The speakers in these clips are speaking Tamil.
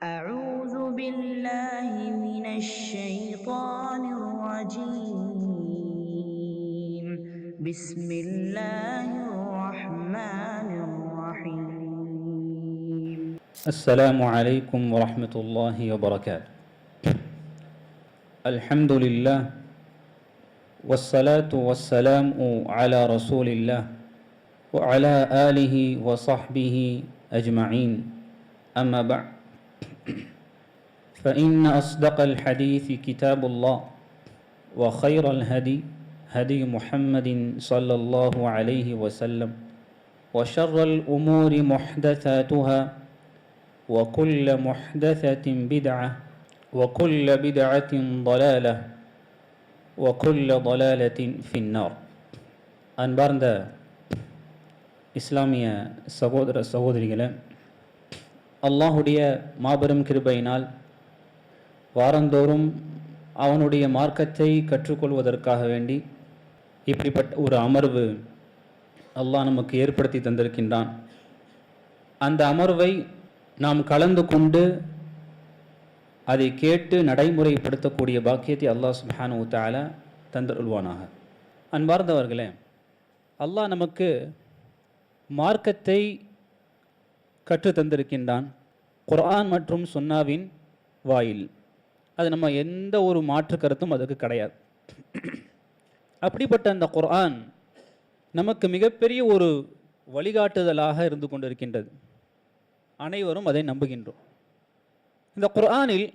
أعوذ بالله من الشيطان الرجيم بسم الله الرحمن الرحيم السلام عليكم ورحمة الله وبركاته. الحمد لله والصلاة والسلام على رسول الله وعلى آله وصحبه أجمعين. أما بعد، فإن أصدق الحديث كتاب الله، وخير الهدي هدي محمد صلى الله عليه وسلم، وشر الأمور محدثاتها، وكل محدثة بدعة، وكل بدعة ضلالة، وكل ضلالة في النار. அன்பார்ந்த இஸ்லாமிய சகோதர சகோதரிகளே, அல்லாஹுடைய மாபெரும் கிருபையினால் வாரந்தோறும் அவனுடைய மார்க்கத்தை கற்றுக்கொள்வதற்காக வேண்டி இப்படிப்பட்ட ஒரு அமர்வு அல்லாஹ் நமக்கு ஏற்படுத்தி தந்திருக்கின்றான். அந்த அமர்வை நாம் கலந்து கொண்டு அதை கேட்டு நடைமுறைப்படுத்தக்கூடிய பாக்கியத்தை அல்லாஹ் சுப்ஹானஹு வ தஆலா தந்தருள்வானாக. அன்பார்ந்தவர்களே, அல்லாஹ் நமக்கு மார்க்கத்தை கற்று தந்திருக்கின்றான் குர்ஆன் மற்றும் சுன்னாவின் வாயில். அது நம்ம எந்த ஒரு மாற்று கருத்தும் அதுக்கு கிடையாது. அப்படிப்பட்ட அந்த குர்ஆன் நமக்கு மிகப்பெரிய ஒரு வழிகாட்டுதலாக இருந்து கொண்டிருக்கின்றது. அனைவரும் அதை நம்புகின்றோம். இந்த குர்ஆனில்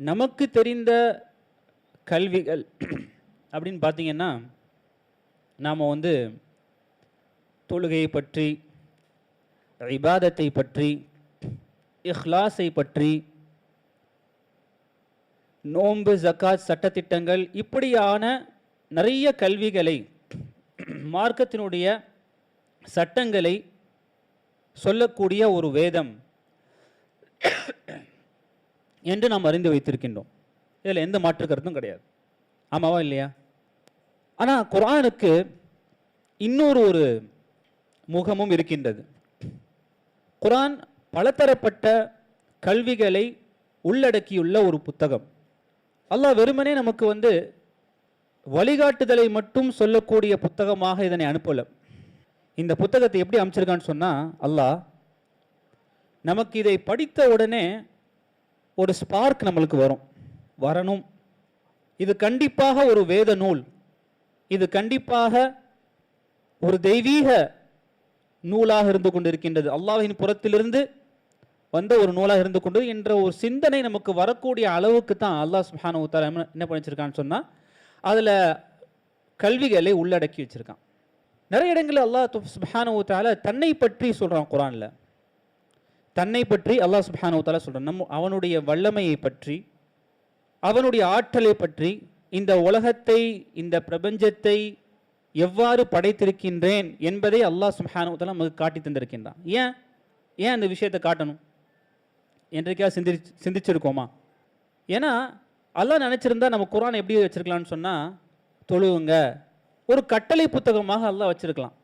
நமக்கு தெரிந்த கல்விகள் அப்படின்னு பார்த்தீங்கன்னா, நாம் தொழுகையை பற்றி, இபாதத்தை பற்றி, இஹ்லாஸை பற்றி, நோன்பு ஜக்காத் சட்டத்திட்டங்கள், இப்படியான நிறைய கல்விகளை, மார்க்கத்தினுடைய சட்டங்களை சொல்லக்கூடிய ஒரு வேதம் என்று நாம் அறிந்து வைத்திருக்கின்றோம். இதில் எந்த மாற்று கருத்தும் கிடையாது. ஆமாவா இல்லையா? ஆனால் குர்ஆனுக்கு இன்னொரு முகமும் இருக்கின்றது. குர்ஆன் பலதரப்பட்ட கல்விகளை உள்ளடக்கியுள்ள ஒரு புத்தகம். அல்லாஹ் வெறுமனே நமக்கு வழிகாட்டுதலை மட்டும் சொல்லக்கூடிய புத்தகமாக இதனை அனுப்பல. இந்த புத்தகத்தை எப்படி அமைச்சிருக்கான்னு சொன்னால், அல்லாஹ் நமக்கு இதை படித்த உடனே ஒரு ஸ்பார்க் நம்மளுக்கு வரணும். இது கண்டிப்பாக ஒரு வேத நூல், இது கண்டிப்பாக ஒரு தெய்வீக நூலாக இருந்து கொண்டிருக்கின்றது, அல்லாஹ்வின் புறத்திலிருந்து வந்த ஒரு நூலாக இருந்து கொண்டு என்ற ஒரு சிந்தனை நமக்கு வரக்கூடிய அளவுக்கு தான் அல்லாஹ் சுப்ஹானஹு வ தஆலா என்ன பண்ணிச்சிருக்கான்னு சொன்னால், அதில் கல்விகளை உள்ளடக்கி வச்சிருக்கான். நிறைய இடங்களில் அல்லாஹ் சுப்ஹானஹு வ தஆலா தன்னை பற்றி சொல்கிறான். குர்ஆனில் தன்னை பற்றி அல்லாஹ் சுப்ஹானஹு வ தஆலா சொல்கிறான். அவனுடைய வல்லமையை பற்றி, அவனுடைய ஆற்றலை பற்றி, இந்த உலகத்தை, இந்த பிரபஞ்சத்தை எவ்வாறு படைத்திருக்கின்றேன் என்பதை அல்லாஹ் சுப்ஹானஹு வ தஆலா நமக்கு காட்டி தந்திருக்கின்றான். ஏன் அந்த விஷயத்தை காட்டணும் என்றைக்காக சிந்திச்சிருக்கோமா? ஏன்னா அல்லாஹ் நினச்சிருந்தா நம்ம குர்ஆன் எப்படி வச்சிருக்கலாம்னு சொன்னால், தொழுவுங்க ஒரு கட்டளை புத்தகமாக அல்லாஹ் வச்சிருக்கலாம்.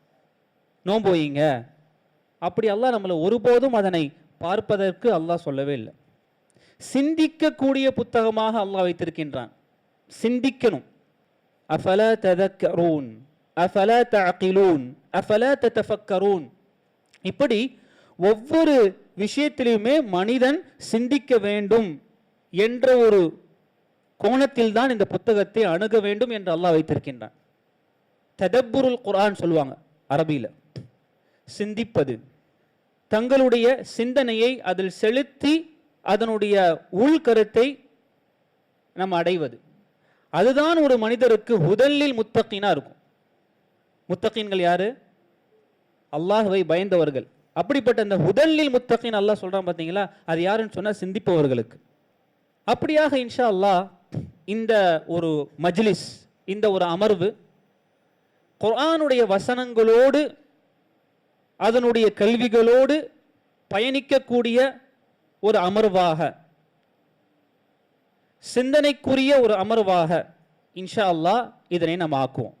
நோன்பு வையுங்க, அப்படி அல்லாஹ் நம்மளை ஒருபோதும் அதனை பார்ப்பதற்கு அல்லாஹ் சொல்லவே இல்லை. சிந்திக்கக்கூடிய புத்தகமாக அல்லாஹ் வைத்திருக்கின்றான். சிந்திக்கணும். அஃபலா ததக்கரூன் அஃபலா தஅகிலூன் அஃபலா ததஃபக்கரூன். இப்படி ஒவ்வொரு விஷயத்திலுமே மனிதன் சிந்திக்க வேண்டும் என்ற ஒரு கோணத்தில் தான் இந்த புத்தகத்தை அணுக வேண்டும் என்று அல்லாஹ் வைத்திருக்கின்றான். ததப்புருல் குர்ஆன் சொல்லுவாங்க அரபியில். சிந்திப்பது, தங்களுடைய சிந்தனையை அதில் செலுத்தி அதனுடைய உள்கருத்தை நம்ம அடைவது, அதுதான் ஒரு மனிதருக்கு ஹுதல்லில் முத்தகீனா இருக்கும். முத்தகீன்கள் யாரு? அல்லாஹ்வை பயந்தவர்கள். அப்படிப்பட்ட அந்த ஹுதல்லில் முத்தகீன் அல்லாஹ் சொல்றான் பார்த்தீங்களா, அது யாருன்னு சொன்னால் சிந்திப்பவர்களுக்கு. அப்படியாக இன்ஷா அல்லாஹ் இந்த ஒரு மஜ்லிஸ், இந்த ஒரு அமர்வு குர்ஆனுடைய வசனங்களோடு அதனுடைய கல்விகளோடு பயணிக்கக்கூடிய ஒரு அமர்வாக, சிந்தனைக்குரிய ஒரு அமர்வாக இன்ஷா அல்லாஹ் இதனை நாம் ஆக்குவோம்.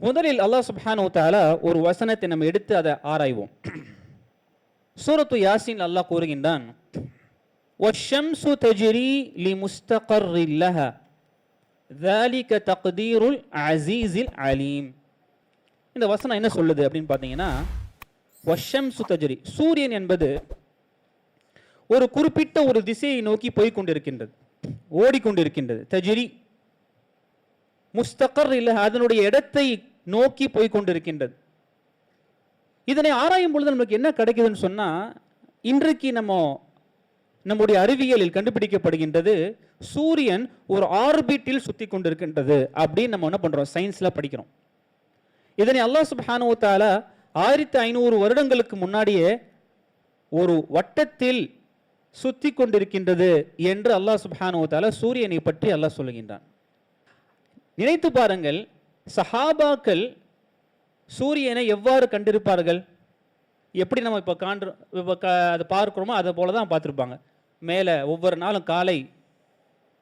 முதலில் அல்லாஹ் சுப்ஹானஹு வ தஆலா ஒரு வசனத்தை நம்ம எடுத்து அதை ஆராய்வோம். சூரத்து யாசீன் அல்லாஹ் கூறுகின்றான், வஷ்ஷம்ஸு தஜ்ரி லிமுஸ்தகர்ரின் லஹா ذلك تقدير العزيز العليم. இந்த வசனம் என்ன சொல்லுது அப்படின்னு பார்த்தீங்கன்னா, வஷ்ஷம்ஸு தஜ்ரி, சூரியன் என்பது ஒரு குறிப்பிட்ட ஒரு திசையை நோக்கி போய் கொண்டிருக்கின்றது, ஓடிக்கொண்டிருக்கின்றது. தஜ்ரி முஸ்தகர் இல்ல, அதனுடைய இடத்தை நோக்கி போய் கொண்டிருக்கின்றது. இதனை ஆராயும் பொழுது நமக்கு என்ன கிடைக்குதுன்னு சொன்னா, இன்றைக்கு நம்முடைய அறிவியலில் கண்டுபிடிக்கப்படுகின்றது, சூரியன் ஒரு ஆர்பிட்டில் சுத்தி கொண்டிருக்கின்றது அப்படின்னு நம்ம என்ன பண்றோம், சயின்ஸ்ல படிக்கிறோம். இதனை அல்லாஹ் சுப்ஹானஹு வ தஆலா 1500 வருடங்களுக்கு முன்னாடியே ஒரு வட்டத்தில் சுத்தி கொண்டிருக்கின்றது என்று அல்லாஹ் சுப்ஹானஹு வ தஆலா சூரியனை பற்றி அல்லாஹ் சொல்லுகின்றான். நினைத்து பாருங்கள், சஹாபாக்கள் சூரியனை எவ்வாறு கண்டிருப்பார்கள்? எப்படி நம்ம இப்போ அதை பார்க்கிறோமோ அதை போல தான் பார்த்துருப்பாங்க. மேலே ஒவ்வொரு நாளும் காலை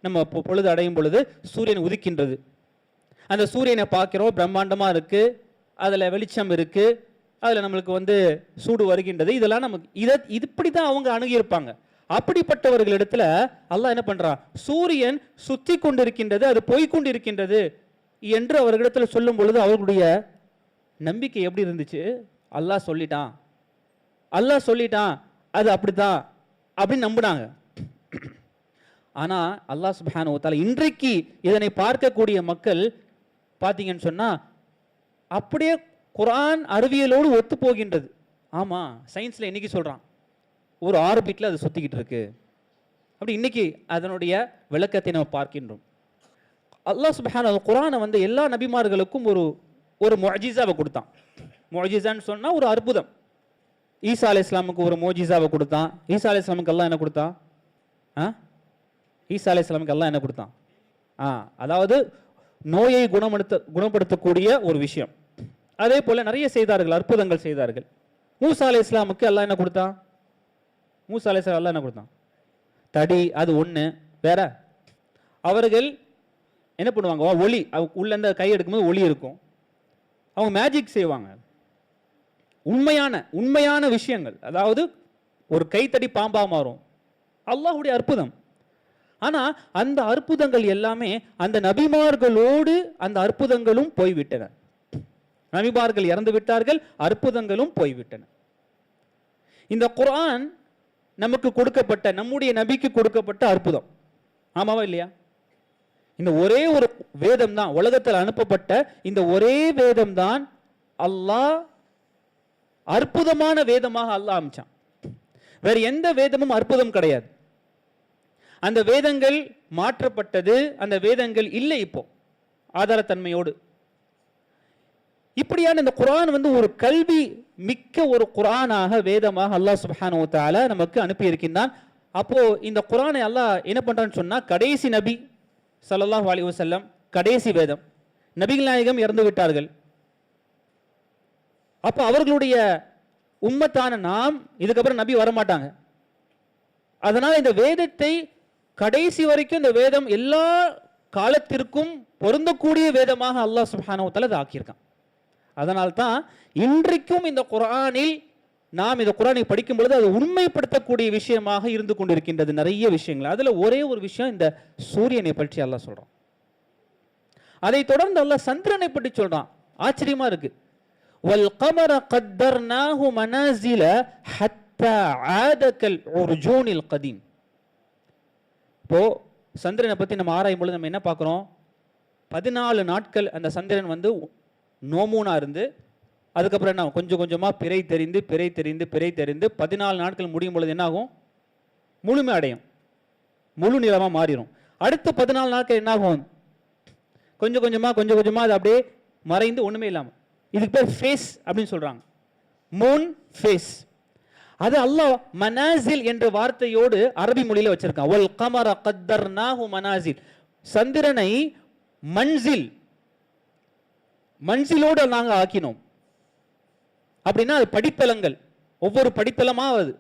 நம்ம பொழுது அடையும் பொழுது சூரியன் உதிக்கின்றது. அந்த சூரியனை பார்க்கிறோம், பிரம்மாண்டமாக இருக்குது, அதில் வெளிச்சம் இருக்குது, அதில் நம்மளுக்கு சூடு வருகின்றது. இதெல்லாம் நமக்கு இப்படி தான் அவங்க அணுகியிருப்பாங்க. அப்படிப்பட்டவர்களிடத்துல அல்லாஹ் என்ன பண்ணுறான், சூரியன் சுற்றி கொண்டிருக்கின்றது, அது போய்கொண்டிருக்கின்றது என்று அவர்களிடத்தில் சொல்லும் பொழுது அவர்களுடைய நம்பிக்கை எப்படி இருந்துச்சு? அல்லாஹ் சொல்லிட்டான், அல்லாஹ் சொல்லிட்டான், அது அப்படித்தான் அப்படின்னு நம்பினாங்க. ஆனால் அல்லாஹ் சுப்ஹானஹு வ தஆலா இன்றைக்கு இதனை பார்க்கக்கூடிய மக்கள் பார்த்தீங்கன்னு சொன்னால் அப்படியே குர்ஆன் அறிவியலோடு ஒத்து போகின்றது. ஆமாம், சயின்ஸில் இன்னைக்கு சொல்கிறான் ஒரு ஆர்பிட்டில் அது சுற்றிக்கிட்டு இருக்கு. அப்படி இன்னைக்கு அதனுடைய விளக்கத்தை நம்ம பார்க்கின்றோம். அல்லாஹ் சுப்ஹானஹு குர்ஆனை எல்லா நபிமார்களுக்கும் ஒரு முஅஜிஸாவை கொடுத்தான். முஅஜிஸான்னு சொன்னால் ஒரு அற்புதம். ஈசா அலைஹிஸ்ஸலாமுக்கு ஒரு முஅஜிஸாவை கொடுத்தான். ஈசா அலைஹிஸ்ஸலாமுக்கு அல்லாஹ் என்ன கொடுத்தான்? ஈசா அலைஹிஸ்ஸலாமுக்கு அல்லாஹ் என்ன கொடுத்தான்? அதாவது நோயை குணப்படுத்தக்கூடிய ஒரு விஷயம். அதே போல நிறைய செய்தார்கள், அற்புதங்கள் செய்தார்கள். மூசா அலைஹிஸ்ஸலாமுக்கு அல்லாஹ் என்ன கொடுத்தான்? மூசா அலைஹிஸ்ஸலாம் அல்லாஹ் என்ன கொடுத்தான்? தடி, அது ஒன்று. வேற அவர்கள் என்ன பண்ணுவாங்க, ஒளி, உள்ள இந்த கை எடுக்கும்போது ஒளி இருக்கும். அவங்க மேஜிக் செய்வாங்க, உண்மையான விஷயங்கள். அதாவது ஒரு கைத்தடி பாம்பா மாறும், அல்லாஹ்வுடைய அற்புதம். ஆனா அந்த அற்புதங்கள் எல்லாமே அந்த நபிமார்களோடு அந்த அற்புதங்களும் போய்விட்டன. நபிமார்கள் இறந்து விட்டார்கள், அற்புதங்களும் போய்விட்டன. இந்த குர்ஆன் நமக்கு கொடுக்கப்பட்ட, நம்முடைய நபிக்கு கொடுக்கப்பட்ட அற்புதம். ஆமாவா இல்லையா? இந்த ஒரே ஒரு வேதம் தான், உலகத்தில் அனுப்பப்பட்ட இந்த ஒரே வேதம் தான் அல்லாஹ் அற்புதமான வேதமாக அல்லாஹ் அமைச்சான். வேற எந்த வேதமும் அற்புதம் கிடையாது. அந்த வேதங்கள் மாற்றப்பட்டது, அந்த வேதங்கள் இல்லை இப்போ ஆதாரத்தன்மையோடு. இப்படியான இந்த குர்ஆன் ஒரு கல்வி மிக்க ஒரு குர்ஆனாக, வேதமாக அல்லாஹ் சுப்ஹானஹு வ தஆலா நமக்கு அனுப்பி இருக்கின்றான். அப்போ இந்த குர்ஆனை அல்லாஹ் என்ன பண்றான்னு சொன்னா, கடைசி நபி ஸல்லல்லாஹு அலைஹி வஸல்லம், கடைசி வேதம். நபிகள் நாயகம் இறந்து விட்டார்கள். அப்போ அவர்களுடைய உம்மத்தான நாம் இதுக்கப்புறம் நபி வரமாட்டாங்க. அதனால இந்த வேதத்தை கடைசி வரைக்கும், இந்த வேதம் எல்லா காலத்திற்கும் பொருந்தக்கூடிய வேதமாக அல்லாஹ் சுப்ஹானஹு வ தஆலா ஆக்கியிருக்கான். அதனால்தான் இன்றைக்கும் இந்த குர்ஆனில் நாம் இந்த குர்ஆனை படிக்கும் பொழுது அது உண்மைப்படுத்தக்கூடிய விஷயமாக இருந்து கொண்டிருக்கின்றது. நிறைய விஷயங்கள். அதுல ஒரே ஒரு விஷயம், இந்த சூரியனை பற்றி அல்லாஹ் சொல்றான். அதை தொடர்ந்து அல்லாஹ் சந்திரனை பற்றி சொல்றான். ஆச்சரியமா இருக்கு. வல் கமர கத்தர்னாஹு மனாசில ஹத்தா ஆதகல் உர்ஜூனில் கதீம். இப்போ சந்திரனை பத்தி நம்ம ஆராயும் பொழுது நம்ம என்ன பார்க்கிறோம்? 14 நாட்கள் அந்த சந்திரன் நோமூனா இருந்து, அதுக்கப்புறம் என்ன கொஞ்சம் கொஞ்சமாக பிறை தெரிந்து 14 நாட்கள் முடியும் பொழுது என்ன ஆகும்? முழுமை அடையும், முழு நிலமாக மாறிடும். அடுத்த 14 நாட்கள் என்ன ஆகும்? கொஞ்சம் கொஞ்சமாக அது அப்படியே மறைந்து ஒன்றுமே இல்லாமல். இதுக்கு பேர் ஃபேஸ் அப்படின்னு சொல்கிறாங்க, மூன் ஃபேஸ். அது அல்லாஹ் மனாசில் என்ற வார்த்தையோடு அரபி மொழியில் வச்சிருக்கான். வல் கமர கத்தர்னாஹு மனாசில், சந்திரனை மன்சிலோடு நாங்கள் ஆக்கினோம். அப்படின்னா அது படித்தலங்கள், ஒவ்வொரு படித்தலமாவது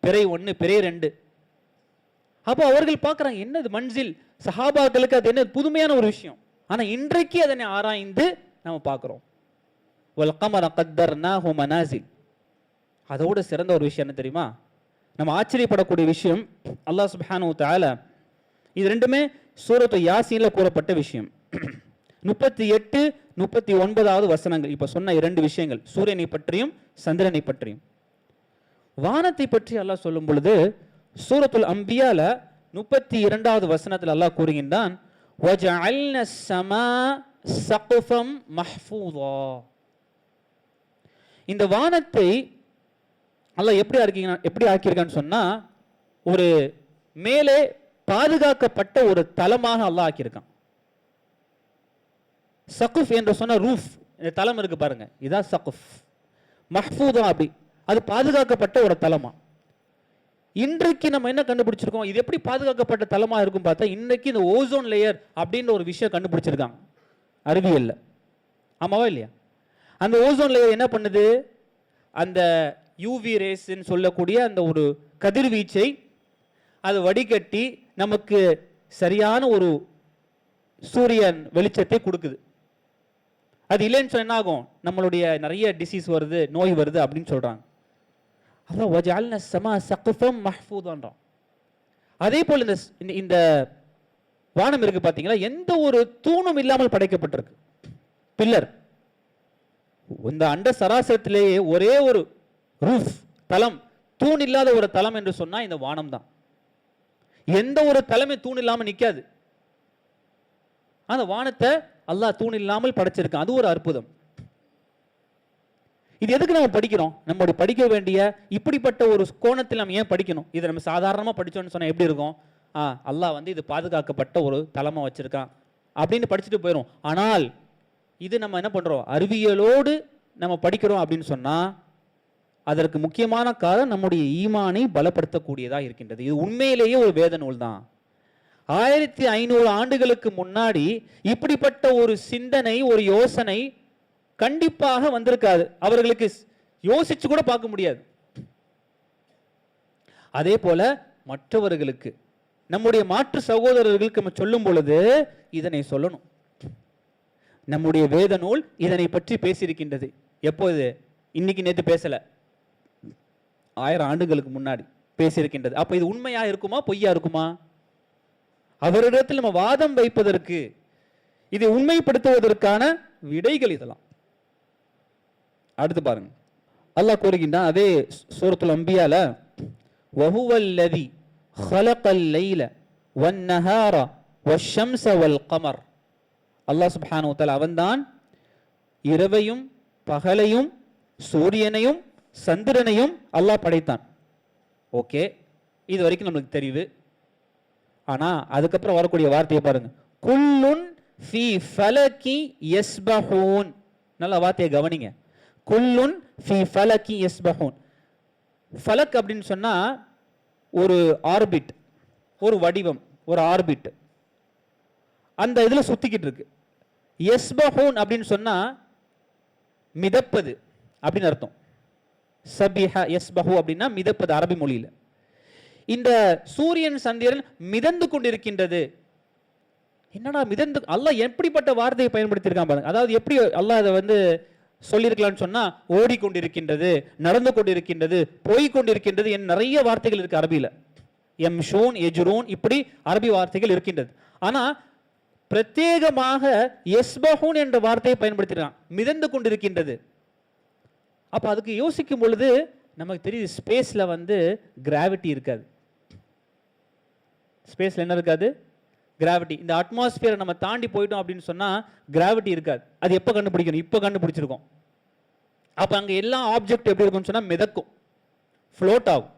பிறை 1, பிறை 2. அப்போ அவர்கள் பார்க்குறாங்க, என்னது மன்சில்? சஹாபாக்களுக்கு அது என்ன புதுமையான ஒரு விஷயம். ஆனால் இன்றைக்கு அதனை ஆராய்ந்து நம்ம பார்க்குறோம். வல் கமர கத்தர்னாஹு மனாசில். அதோட சிறந்த ஒரு விஷயம் என்ன தெரியுமா? நம்ம ஆச்சரியப்படக்கூடிய விஷயம், அல்லாஹ் சுப்ஹானஹு வ தஆலா இது ரெண்டுமே சூரத்து யாசீன்ல கூறப்பட்ட விஷயம். 38, 39வது வசனங்கள். இப்ப சொன்ன இரண்டு விஷயங்கள், சூரியனை பற்றியும் சந்திரனை பற்றியும். வானத்தை பற்றி அல்லாஹ் சொல்லும் பொழுது சூரத்துல் அம்பியால 32வது வசனத்தில் அல்லாஹ் கூறுகின்றான், வஜஅல்னா ஸமா ஸக்ஃபம் மஹ்ஃபூதா. இந்த வானத்தை அல்லாஹ் எப்படி ஆக்கியிருக்கான்னு சொன்னா, ஒரு மேலே பாதுகாக்கப்பட்ட ஒரு தலமாக அல்லாஹ் ஆக்கியிருக்கான். சகுஃப் என்று சொன்ன ரூஃப், இந்த தலம் இருக்கு பாருங்க, இதான் சகுஃப். மஹ்ஃபூதா, அப்படி அது பாதுகாக்கப்பட்ட ஒரு தலமா. இன்றைக்கு நம்ம என்ன கண்டுபிடிச்சிருக்கோம், இது எப்படி பாதுகாக்கப்பட்ட தலமா இருக்கும் பார்த்தா, இன்னைக்கு இந்த ஓசோன் லேயர் அப்படின்னு ஒரு விஷயம் கண்டுபிடிச்சிருக்காங்க அறிவியல்ல. ஆமாவா இல்லையா? அந்த ஓசோன் லேயர் என்ன பண்ணுது, அந்த யூவி ரேஸ்ன்னு சொல்லக்கூடிய அந்த ஒரு கதிர்வீச்சை அது வடிகட்டி நமக்கு சரியான ஒரு சூரியன் வெளிச்சத்தை கொடுக்குது. அது இல்லைன்னு சொன்னா என்ன ஆகும், நம்மளுடைய நிறைய டிசீஸ் வருது, நோய் வருது அப்படின்னு சொல்றாங்க. அதான் வஜஅல்னா ஸமா ஸக்ஃபம் மஹ்ஃபூதான்றான். அதே போல் இந்த வானம் இருக்கு பாத்தீங்களா, எந்த ஒரு தூணும் இல்லாமல் படைக்கப்பட்டிருக்கு. பில்லர், இந்த அண்ட சராசரத்திலேயே ஒரே ஒரு ரூஃப், தலம், தூண் இல்லாத ஒரு தலம் என்று சொன்னா இந்த வானம் தான். எந்த ஒரு தலைமை தூண் இல்லாமல் நிற்காது. அந்த வானத்தை அல்லாஹ் தூண் இல்லாமல் படைச்சிருக்கான். அது ஒரு அற்புதம். இது எதுக்கு நம்ம படிக்கிறோம்? நம்மளுடைய படிக்க வேண்டிய இப்படிப்பட்ட ஒரு கோணத்தில் நம்ம ஏன் படிக்கணும்? இதை நம்ம சாதாரணமாக படிச்சோம்னு சொன்னா எப்படி இருக்கும்? அல்லாஹ் வந்து இது பாதுகாக்கப்பட்ட ஒரு தலமா வச்சிருக்கான் அப்படின்னு படிச்சுட்டு போயிடும். ஆனால் இது நம்ம என்ன பண்றோம், அறிவியலோடு நம்ம படிக்கிறோம் அப்படின்னு சொன்னா அதற்கு முக்கியமான காரணம் நம்முடைய ஈமானை பலப்படுத்தக்கூடியதாக இருக்கின்றது. இது உண்மையிலேயே ஒரு வேத நூல் தான். 1500 ஆண்டுகளுக்கு முன்னாடி இப்படிப்பட்ட ஒரு சிந்தனை, ஒரு யோசனை கண்டிப்பாக வந்திருக்காது. அவர்களுக்கு யோசிச்சு கூட பார்க்க முடியாது. அதே போல மற்றவர்களுக்கு, நம்முடைய மாற்று சகோதரர்களுக்கு நம்ம சொல்லும் பொழுது இதனை சொல்லணும். நம்முடைய வேத நூல் இதனை பற்றி பேசியிருக்கின்றது. எப்போது? இன்னைக்கு நேற்று பேசல, 1000 ஆண்டுகளுக்கு முன்னாடி பேசியிருக்கின்றது. அப்ப இது உண்மையா இருக்குமா, பொய்யா இருக்குமா? அவரிடத்தில் நம்ம வாதம் வைப்பதற்கு, இதை உண்மைப்படுத்துவதற்கான விடைகள் இதெல்லாம். அடுத்து பாருங்க, அல்லாஹ் கூறுகின்றான் அதே சூரத்துல் அம்பியால, வஹுவல்லதி ஹலகல் லைல வன்னஹார வஷ்ஷம்ஸ வல் கமர். அல்லாஹ் சுப்ஹானஹு வ தஆலா அவன்தான் இரவையும் பகலையும் சூரியனையும் சந்திரனையும் அல்லாஹ் படைத்தான். ஓகே, இது வரைக்கும் நம்மளுக்கு தெரியுது. ஆனா அதுக்கப்புறம் வரக்கூடிய வார்த்தையை பாருங்க, குல்லுன் ஃபீ ஃபலகி யஸ்பஹூன். நல்ல வார்த்தையை கவனிங்க, குல்லுன் ஃபீ ஃபலகி யஸ்பஹூன். ஃபலக் அப்படின்னு சொன்னா ஒரு ஆர்பிட், ஒரு வடிவம், ஒரு ஆர்பிட் அந்த இதுல சுத்திக்கிட்டு இருக்கு. யஸ்பஹூன் அப்படின்னு சொன்னா மிதப்பது அப்படின்னு அர்த்தம். சபிஹ யஸ்பஹு அப்படின்னா மிதப்பது அரபி மொழியில. இந்த சூரியன் சந்திரன் மிதந்து கொண்டிருக்கின்றது. என்னடா மிதந்து, அல்லாஹ் எப்படிப்பட்ட வார்த்தையை பயன்படுத்தியிருக்கான் பாருங்க. அதாவது எப்படி அல்லாஹ் அதை வந்து சொல்லியிருக்கலாம்னு சொன்னா, ஓடிக்கொண்டிருக்கின்றது, நடந்து கொண்டிருக்கின்றது, போய் கொண்டிருக்கின்றது என் நிறைய வார்த்தைகள் இருக்கு அரபியில. எம்ஷூன், எஜ்ரூன், இப்படி அரபி வார்த்தைகள் இருக்கின்றது. ஆனா பிரத்யேகமாக யஸ்பஹூன் என்ற வார்த்தையை பயன்படுத்தினான், மிதந்து கொண்டிருக்கின்றது. அப்ப அதுக்கு யோசிக்கும் பொழுது நமக்கு தெரியுது, ஸ்பேஸ்ல வந்து கிராவிட்டி இருக்காது. ஸ்பேஸ்ல என்ன இருக்காது? கிராவிட்டி. இந்த அட்மாஸ்பியரை நம்ம தாண்டி போயிட்டோம் அப்படின்னு சொன்னா கிராவிட்டி இருக்காது. அது எப்போ கண்டுபிடிக்கணும்? இப்போ கண்டுபிடிச்சிருக்கோம். அப்ப அங்க எல்லா ஆப்ஜெக்ட் எப்படி இருக்கும்னு சொன்னா மிதக்கும், ஃப்ளோட் ஆகும்.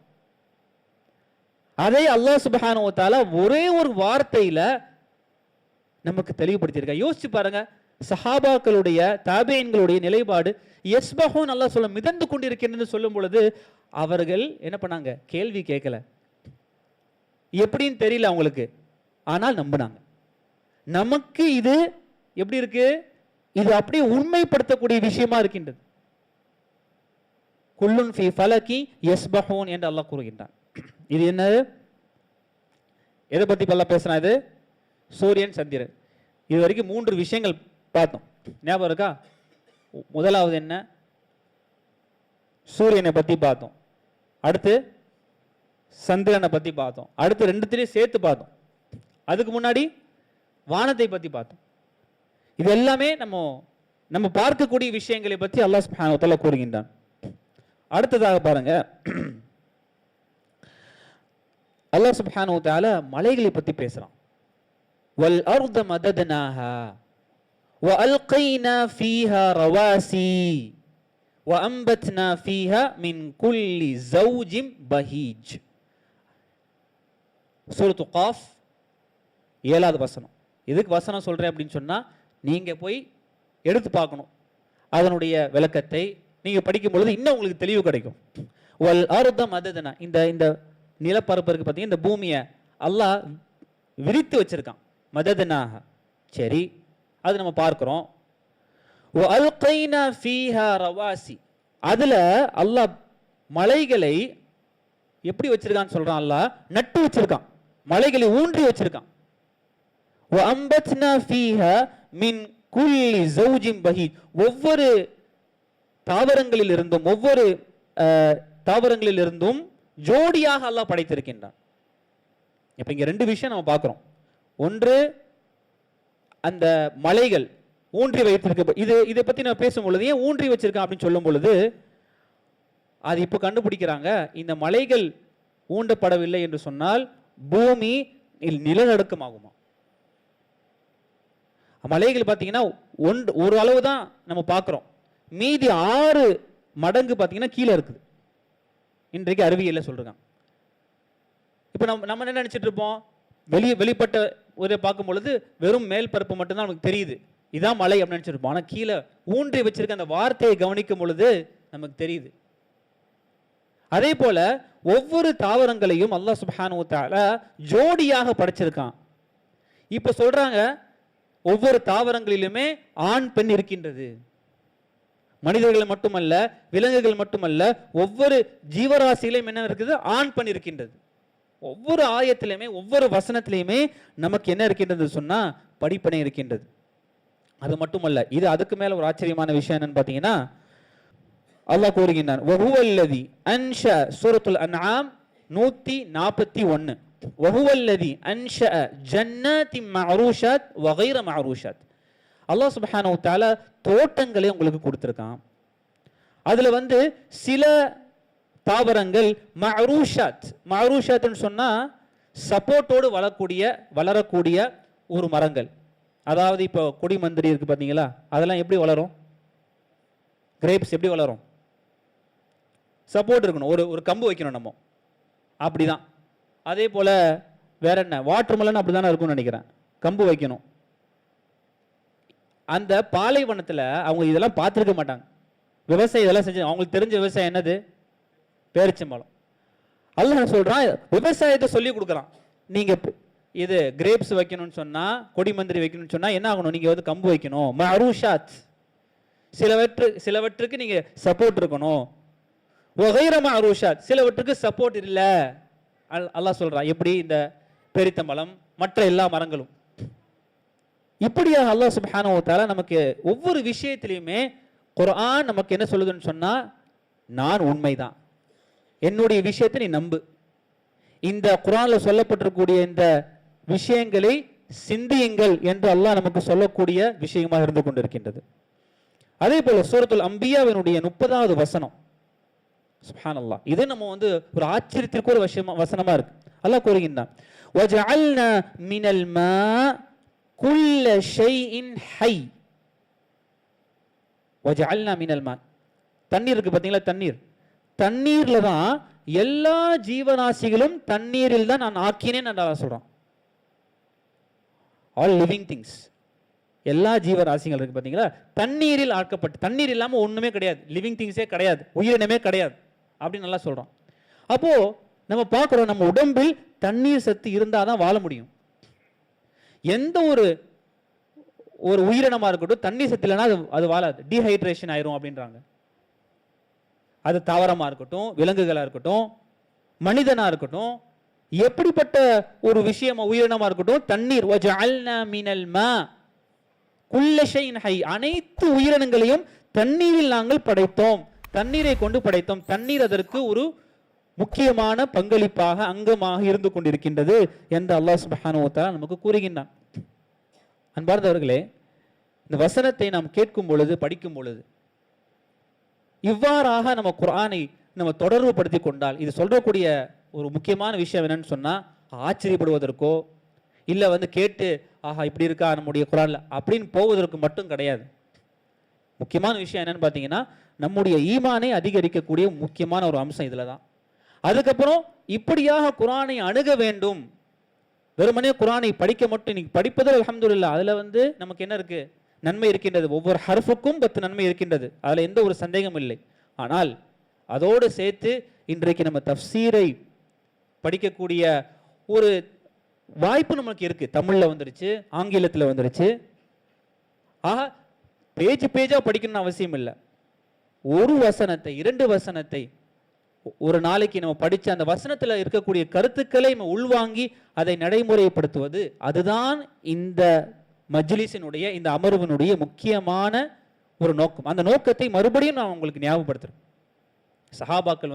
அதே அல்லாஹ் சுப்ஹானஹு வ தஆலா ஒரே ஒரு வார்த்தையில நமக்கு தெளிவுபடுத்தியிருக்கா. யோசிச்சு பாருங்க, சஹாபாக்களுடைய தாபீன்களுடைய நிலைப்பாடு. யஸ்பஹூன் அல்லாஹ் சொல்ல மிதந்து கொண்டிருக்கின்றது சொல்லும் பொழுது அவர்கள் என்ன பண்ணாங்க? கேள்வி கேட்கல, எப்படின்னு தெரியல அவங்களுக்கு, ஆனால் நம்பினாங்க. நமக்கு இது எப்படி இருக்கு? இது அப்படியே உண்மைப்படுத்தக்கூடிய விஷயமா இருக்கின்றது. குல்லுன் ஃபீ ஃபலகி யஸ்பஹூன் என்று அல்லாஹ் கூறுகின்றான். இது என்ன? எதை பத்தி அல்லாஹ் பேசுறான்? இது சூரியன் சந்திரன். இது வரைக்கும் 3 விஷயங்கள் பார்த்தோம், ஞாபகம் இருக்கா? முதலாவது என்ன? சூரியனை பற்றி பார்த்தோம், அடுத்து சந்திரனை பற்றி பார்த்தோம், அடுத்து ரெண்டுத்திலையும் சேர்த்து பார்த்தோம், அதுக்கு முன்னாடி வானத்தை பற்றி பார்த்தோம். இது எல்லாமே நம்ம பார்க்கக்கூடிய விஷயங்களை பற்றி அல்லாஹ் சுப்ஹானஹு வ தஆலா கூறுகின்றான். அடுத்ததாக பாருங்க, அல்லாஹ் சுப்ஹானஹு வ தஆலா மலைகளை பற்றி பேசுறான். வல் அர்த மதத்னாஹா வ அல்கைனா ஃபீஹா ரவாசி வ அம்பத்னா ஃபீஹா மின் குல்லி ஸௌஜின் பஹீஜ். சூரத்து காஃப் 7வது வசனம். இதுக்கு வசனம் சொல்றேன் அப்படின்னு சொன்னா நீங்க போய் எடுத்து பார்க்கணும், அதனுடைய விளக்கத்தை நீங்க படிக்கும் பொழுது இன்னும் உங்களுக்கு தெளிவு கிடைக்கும். வல் அர்த மதத்னா, இந்த நிலப்பரப்பு இருக்கு பார்த்தீங்க, இந்த பூமியை அல்லாஹ் விரித்து வச்சிருக்கான். மதத்னாஹா, சரி, அது நம்ம பார்க்கிறோம். வ அல்கைனா ஃபீஹா ரவாசி, அதுல அல்லாஹ் மலைகளை எப்படி வச்சிருக்கான்னு சொல்றான். அல்லாஹ் நட்டு வச்சிருக்கான், மலைகளை ஊன்றி வச்சிருக்கான். வ அம்பத்னா ஃபீஹா மின் குல்லி ஸௌஜின் பஹீஜ், ஒவ்வொரு தாவரங்களிலிருந்தும் ஜோடியாக அல்லாஹ் படைத்திருக்கின்றான். இப்ப இங்க ரெண்டு விஷயம் நம்ம பார்க்கிறோம். ஒன்று, அந்த மலைகள் ஊன்றி வைத்திருக்க, இதை பத்தி நம்ம பேசும் பொழுது ஏன் ஊன்றி வச்சிருக்கான் அப்படின்னு சொல்லும் பொழுது அது இப்ப கண்டுபிடிக்கிறாங்க. இந்த மலைகள் ஊண்டப்படவில்லை என்று சொன்னால் பூமி நிலநடுக்கம் ஆகுமா? மலைகள் பார்த்தீங்கன்னா ஒரு அளவு தான் நம்ம பார்க்குறோம், மீதி 6 மடங்கு பார்த்தீங்கன்னா கீழே இருக்குது. இன்றைக்கு அறிவியலில் சொல்றாங்க. இப்போ நம்ம என்ன நினைச்சிட்டு இருப்போம், வெளிப்பட்ட ஒரு பார்க்கும் பொழுது வெறும் மேல் பரப்பு மட்டும்தான் நமக்கு தெரியுது, இதான் மலை அப்படின்னு நினைச்சிருப்போம். ஆனால் கீழே ஊன்றி வச்சிருக்க அந்த வார்த்தையை கவனிக்கும் பொழுது நமக்கு தெரியுது. அதே போல ஒவ்வொரு தாவரங்களையும் அல்லாஹ் சுப்ஹானஹு வ தஆலா ஜோடியாக படைச்சிருக்கான். இப்போ சொல்றாங்க ஒவ்வொரு தாவரங்களிலுமே ஆண் பெண் இருக்கின்றது. மனிதர்கள் மட்டுமல்ல, விலங்குகள் மட்டுமல்ல, ஒவ்வொரு ஜீவராசியிலும் என்ன இருக்குது, ஆண் பெண் இருக்கின்றது. ஒவ்வொரு ஆயத்திலுமே ஒவ்வொரு வசனத்திலையுமே நமக்கு என்ன இருக்கின்றது சொன்னா படிப்பனை இருக்கின்றது. அது மட்டுமல்ல, இது அதுக்கு மேல ஒரு ஆச்சரியமான விஷயம் என்னன்னு பார்த்தீங்கன்னா, அல்லாஹ் கூறுகின்றான் வஹுவல்லதி அன்ஷா, சூரத்துல் அன்ஆம் 141, வஹுவல்லதி அன்ஷா ஜன்னாத்தின் மஅரூஷாத் வ கைர மஅரூஷாத். அல்லாஹ் சுப்ஹானஹு வ தஆலா தோட்டங்களை உங்களுக்கு கொடுத்திருக்கான். அதுல சில தாவரங்கள் மஅரூஷாத்னு சொன்னா சப்போர்ட்டோடு வளரக்கூடிய ஒரு மரங்கள். அதாவது இப்போ கொடிமந்திரி இருக்கு பார்த்தீங்களா, அதெல்லாம் எப்படி வளரும்? கிரேப்ஸ் எப்படி வளரும்? சப்போர்ட் இருக்கணும், ஒரு கம்பு வைக்கணும் நம்ம, அப்படிதான். அதே போல வேற என்ன, வாட்டர் மெலன் அப்படிதானே இருக்கும்னு நினைக்கிறேன், கம்பு வைக்கணும். அந்த பாலைவனத்தில் அவங்க இதெல்லாம் பார்த்துருக்க மாட்டாங்க, விவசாயம் இதெல்லாம் செஞ்சு அவங்களுக்கு தெரிஞ்ச விவசாயம் என்னது, பேரிச்சம்பழம். அல்லாஹ் சொல்றான் விவசாயத்தை சொல்லி கொடுக்குறான். நீங்க இது கிரேப்ஸ் வைக்கணும்னு சொன்னா, கொடிமந்திரி வைக்கணும்னு சொன்னா என்ன ஆகணும், நீங்க கம்பு வைக்கணும். மஅரூஷாத், சிலவற்றுக்கு நீங்க சப்போர்ட் இருக்கணும். வகைர மஅரூஷாத், சிலவற்றுக்கு சப்போர்ட் இல்ல. அல்லாஹ் சொல்றான் எப்படி, இந்த பேரித்தம்பழம் மற்ற எல்லா மரங்களும். இப்படியாக அல்லாஹ் சுப்ஹானஹு வ தஆலா நமக்கு ஒவ்வொரு விஷயத்திலையுமே குர்ஆன் நமக்கு என்ன சொல்லுதுன்னு சொன்னா, நான் உண்மைதான், என்னுடைய விஷயத்தை நீ நம்பு. இந்த குர்ஆன்ல சொல்லப்பட்டிருக்கக்கூடிய இந்த விஷயங்களை சிந்தியுங்கள் என்று அல்லாஹ் நமக்கு சொல்லக்கூடிய விஷயமாக இருந்து கொண்டிருக்கின்றது. அதே போல சூரத்துல் அம்பியாவினுடைய 30வது வசனம், சுப்ஹானல்லாஹ், இது நம்ம ஒரு ஆச்சரியத்திற்கு ஒரு வசனமா இருக்கு. அல்லாஹ் கூறுகின்றான் வஜஅல்னா மினல் மா குல்ல ஷைஇன் ஹை. வஜஅல்னா மினல் மா, தண்ணீர் இருக்கு பாத்தீங்களா, தண்ணீர்ல தான் எல்லா ஜீவராசிகளும் தண்ணீரில் தான் நான் ஆக்கினேன் என்று சொல்றான். ஆல் லிவிங் திங்ஸ், எல்லா ஜீவராசிகள் இருக்கு பாத்தீங்களா, தண்ணீரில் ஆக்கப்பட்டு, தண்ணீர் இல்லாம ஒண்ணுமே கிடையாது, லிவிங் திங்ஸே கிடையாது, உயிரினமே கிடையாது அப்படின்னு நல்லா சொல்றான். அப்போ நம்ம பார்க்கிறோம், நம்ம உடம்பில் தண்ணீர் சத்து இருந்தாதான் வாழ முடியும். எந்த ஒரு உயிரினமா இருக்கட்டும் தண்ணீர் சத்து இல்லைன்னா அது வாழாது, டீஹைட்ரேஷன் ஆயிரும் அப்படின்றாங்க. அது தாவரமா இருக்கட்டும், விலங்குகளா இருக்கட்டும், மனிதனா இருக்கட்டும், எப்படிப்பட்ட ஒரு விஷயமா உயிரினமா இருக்கட்டும், தண்ணீர். வஜஅல்னா மினல் மா குல்ல ஷைஇன் ஹை, அனைத்து உயிரினங்களையும் தண்ணீரில் நாங்கள் படைத்தோம், தண்ணீரை கொண்டு படைத்தோம். தண்ணீர் அதற்கு ஒரு முக்கியமான பங்களிப்பாக அங்கமாக இருந்து கொண்டிருக்கின்றது என்று அல்லாஹ் சுப்ஹானஹு வ தஆலா நமக்கு கூறுகின்றான். அன்பார்ந்தவர்களே, இந்த வசனத்தை நாம் கேட்கும் பொழுது, படிக்கும் பொழுது, இவ்வாறாக நம்ம குர்ஆனை நம்ம தொடர்பு படுத்தி கொண்டால், இது சொல்றக்கூடிய ஒரு முக்கியமான விஷயம் என்னன்னு சொன்னா, ஆச்சரியப்படுவதற்கோ இல்ல கேட்டு ஆஹா இப்படி இருக்கா நம்முடைய குர்ஆன்ல அப்படின்னு போவதற்கு மட்டும் கிடையாது. முக்கியமான விஷயம் என்னன்னு பார்த்தீங்கன்னா, நம்முடைய ஈமானை அதிகரிக்கக்கூடிய முக்கியமான ஒரு அம்சம் இதில் தான். அதுக்கப்புறம் இப்படியாக குர்ஆனை அணுக வேண்டும். வெறுமனே குர்ஆனை படிக்க மட்டும் இன்னைக்கு படிப்பதில் அல்ஹம்துலில்லாஹ், அதில் நமக்கு என்ன இருக்கு, நன்மை இருக்கின்றது. ஒவ்வொரு ஹர்ஃபுக்கும் 10 நன்மை இருக்கின்றது, அதில் எந்த ஒரு சந்தேகம் இல்லை. ஆனால் அதோடு சேர்த்து இன்றைக்கு நம்ம தஃப்சீரை படிக்கக்கூடிய ஒரு வாய்ப்பு நமக்கு இருக்கு. தமிழில் வந்துருச்சு, ஆங்கிலத்தில் வந்துருச்சு. ஆக பேஜா படிக்கணும்னு அவசியம் இல்லை. ஒரு வசனத்தை 2 வசனத்தை ஒரு நாளைக்கு நம்ம படிச்சு அந்த வசனத்தில் இருக்கக்கூடிய கருத்துக்களை நம்ம உள்வாங்கி அதை நடைமுறைப்படுத்துவது, அதுதான் இந்த மஜ்லிஸினுடைய, இந்த அமர்வினுடைய முக்கியமான ஒரு நோக்கம். அந்த நோக்கத்தை மறுபடியும் நான் உங்களுக்கு ஞாபகப்படுத்துறேன். சஹாபாக்கள்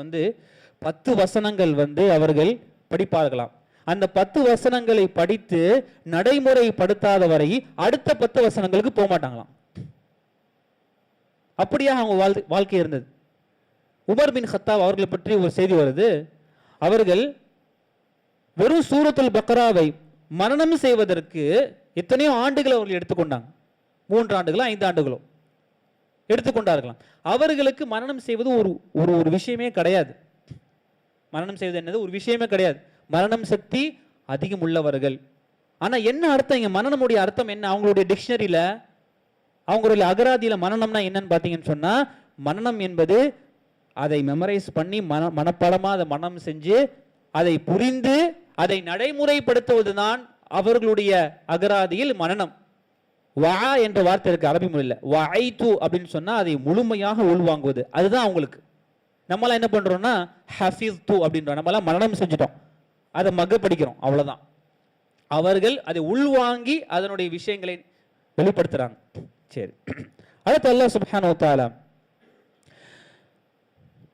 10 வசனங்கள் அவர்கள் படிப்பார்களாம். அந்த 10 வசனங்களை படித்து நடைமுறைப்படுத்தாத வரை அடுத்த 10 வசனங்களுக்கு போக மாட்டாங்களாம். அப்படியா அவங்க வாழ்க்கை இருந்தது. உமர் பின் கத்தாப் அவர்களை பற்றி ஒரு செய்தி வருது. அவர்கள் வெறும் சூரத்துல் பக்ராவை மரணம் செய்வதற்கு எத்தனையோ ஆண்டுகள் அவர்கள் எடுத்துக்கொண்டாங்க. 3 ஆண்டுகளோ 5 ஆண்டுகளோ எடுத்துக்கொண்டார்களாம். அவர்களுக்கு மரணம் செய்வது ஒரு விஷயமே கிடையாது. மரணம் செய்வது என்னது ஒரு விஷயமே கிடையாது. மரணம் சக்தி அதிகம் உள்ளவர்கள். ஆனா என்ன அர்த்தம் இங்க மரணமுடைய அர்த்தம் என்ன? அவங்களுடைய டிக்ஷனரியில, அவங்களுடைய அகராதியில மரணம்னா என்னன்னு பார்த்தீங்கன்னு சொன்னா, மரணம் என்பது அதை மெமரைஸ் பண்ணி மனப்பாடமா அதை மனம் செஞ்சு அதை புரிந்து அதை நடைமுறைப்படுத்துவதுதான் அவர்களுடைய அகராதியில் மரணம். வா என்ற வார்த்தை இருக்கு அரபி மொழியில. வஐது அப்படின்னு சொன்னா அதை முழுமையாக உள்வாங்குவது, அதுதான் அவங்களுக்கு. நம்மளாம் என்ன பண்றோம்னா ஹஃபிஸ்து அப்படின்றோம், நம்மளாம் மரணம் செஞ்சுட்டோம், அதை படிக்கிறோம், அவ்வளவுதான். அவர்கள் அதை உள்வாங்கி அதனுடைய விஷயங்களை வெளிப்படுத்துறாங்க. சரி, அடுத்து அல்லாஹ் சுப்ஹானஹு வ தஆலா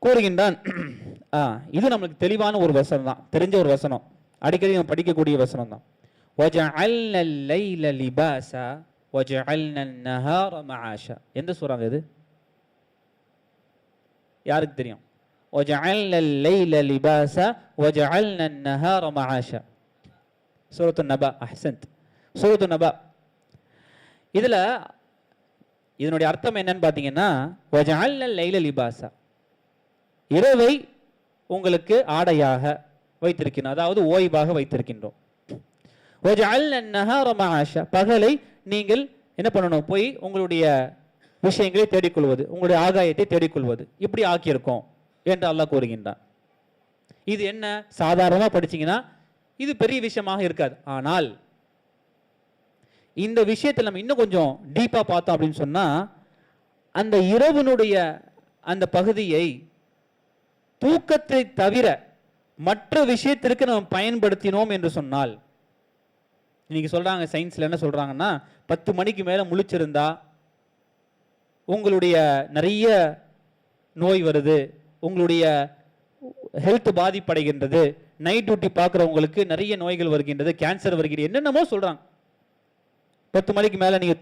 கூறுகின்றான். இது நமக்கு தெளிவான ஒரு வசனம் தான், தெரிஞ்ச ஒரு வசனம், அடிக்கடி நம்ம படிக்கக்கூடிய வசனம் தான். وَجَعَلْنَا اللَّيْلَ لِبَاسًا وَجَعَلْنَا النَّهَارَ مَعَاشًا. எந்த சூறாங்க இது? யாருக்கு தெரியும்? وَجَعَلْنَا اللَّيْلَ لِبَاسًا وَجَعَلْنَا النَّهَارَ مَعَاشًا. சூரத்துன் நபா. அஹ்சன்த். சூரத்துன் நபா. இதுல இதனுடைய அர்த்தம் என்னன்னு பார்த்தீங்கன்னா, وَجَعَلْنَا اللَّيْلَ لِبَاسًا, இரவை உங்களுக்கு ஆடையாக வைத்திருக்கிறோம், அதாவது ஓய்வாக வைத்திருக்கின்றோம். وَجَعَلْنَا النَّهَارَ مَعَاشًا, பகலை நீங்கள் என்ன பண்ணணும், போய் உங்களுடைய விஷயங்களை தேடிக்கொள்வது, உங்களுடைய ஆகாயத்தை தேடிக்கொள்வது, இப்படி ஆக்கியிருக்கோம் என்று அல்லாஹ் கூறுகின்றான். இது என்ன, சாதாரணமாக படிச்சீங்கன்னா இது பெரிய விஷயமாக இருக்காது. ஆனால் இந்த விஷயத்தில் நம்ம இன்னும் கொஞ்சம் டீப்பா பார்த்தோம் அப்படின்னு சொன்னா, அந்த இரவனுடைய அந்த பகுதியை தூக்கத்தை தவிர மற்ற விஷயத்திற்கு நம்ம பயன்படுத்தினோம் என்று சொன்னால், இன்னைக்கு சொல்றாங்க சயின்ஸ்ல என்ன சொல்றாங்கன்னா, 10 மணிக்கு மேல முழிச்சிருந்தா உங்களுடைய நிறைய நோய் வருது, உங்களுடைய ஹெல்த் பாதிப்படைகின்றது, நைட் டியூட்டி பார்க்குறவங்களுக்கு நிறைய நோய்கள் வருகின்றது, கேன்சர் வருகிறது, என்னென்னமோ சொல்றாங்க. 10 மணிக்கு மேல நீங்க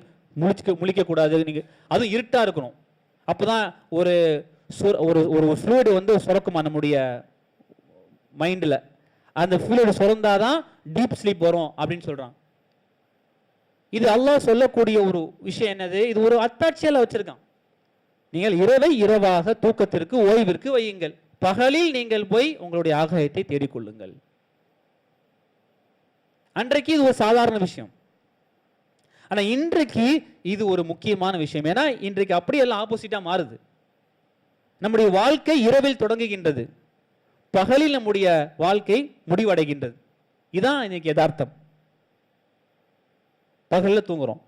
முழிக்க கூடாது, நீங்க அதுவும் இருட்டா இருக்கணும், அப்பதான் ஒரு ஒரு ஃப்ளூயிடு சுரக்குமா நம்முடைய மைண்டில், அந்த ஃப்ளூயிடு சுரந்தாதான் டீப் ஸ்லீப் வரும் அப்படின்னு சொல்றாங்க. இது அல்லாஹ் சொல்லக்கூடிய ஒரு விஷயம் என்னது, இது ஒரு அத்தாட்சியால வச்சிருக்கான். நீங்கள் இரவை இரவாக தூக்கத்திற்கு ஓய்விற்கு வையுங்கள், பகலில் நீங்கள் போய் உங்களுடைய ஆகாயத்தை தேடிக்கொள்ளுங்கள். அன்றைக்கு இது ஒரு சாதாரண விஷயம், ஆனா இன்றைக்கு இது ஒரு முக்கியமான விஷயம். ஏன்னா இன்றைக்கு அப்படியெல்லாம் ஆப்போசிட்டா மாறுது. நம்முடைய வாழ்க்கை இரவில் தொடங்குகின்றது, பகலில் நம்முடைய வாழ்க்கை முடிவடைகின்றது. இதுதான் இன்னைக்கு யதார்த்தம். பகலில் தூங்குறோம்.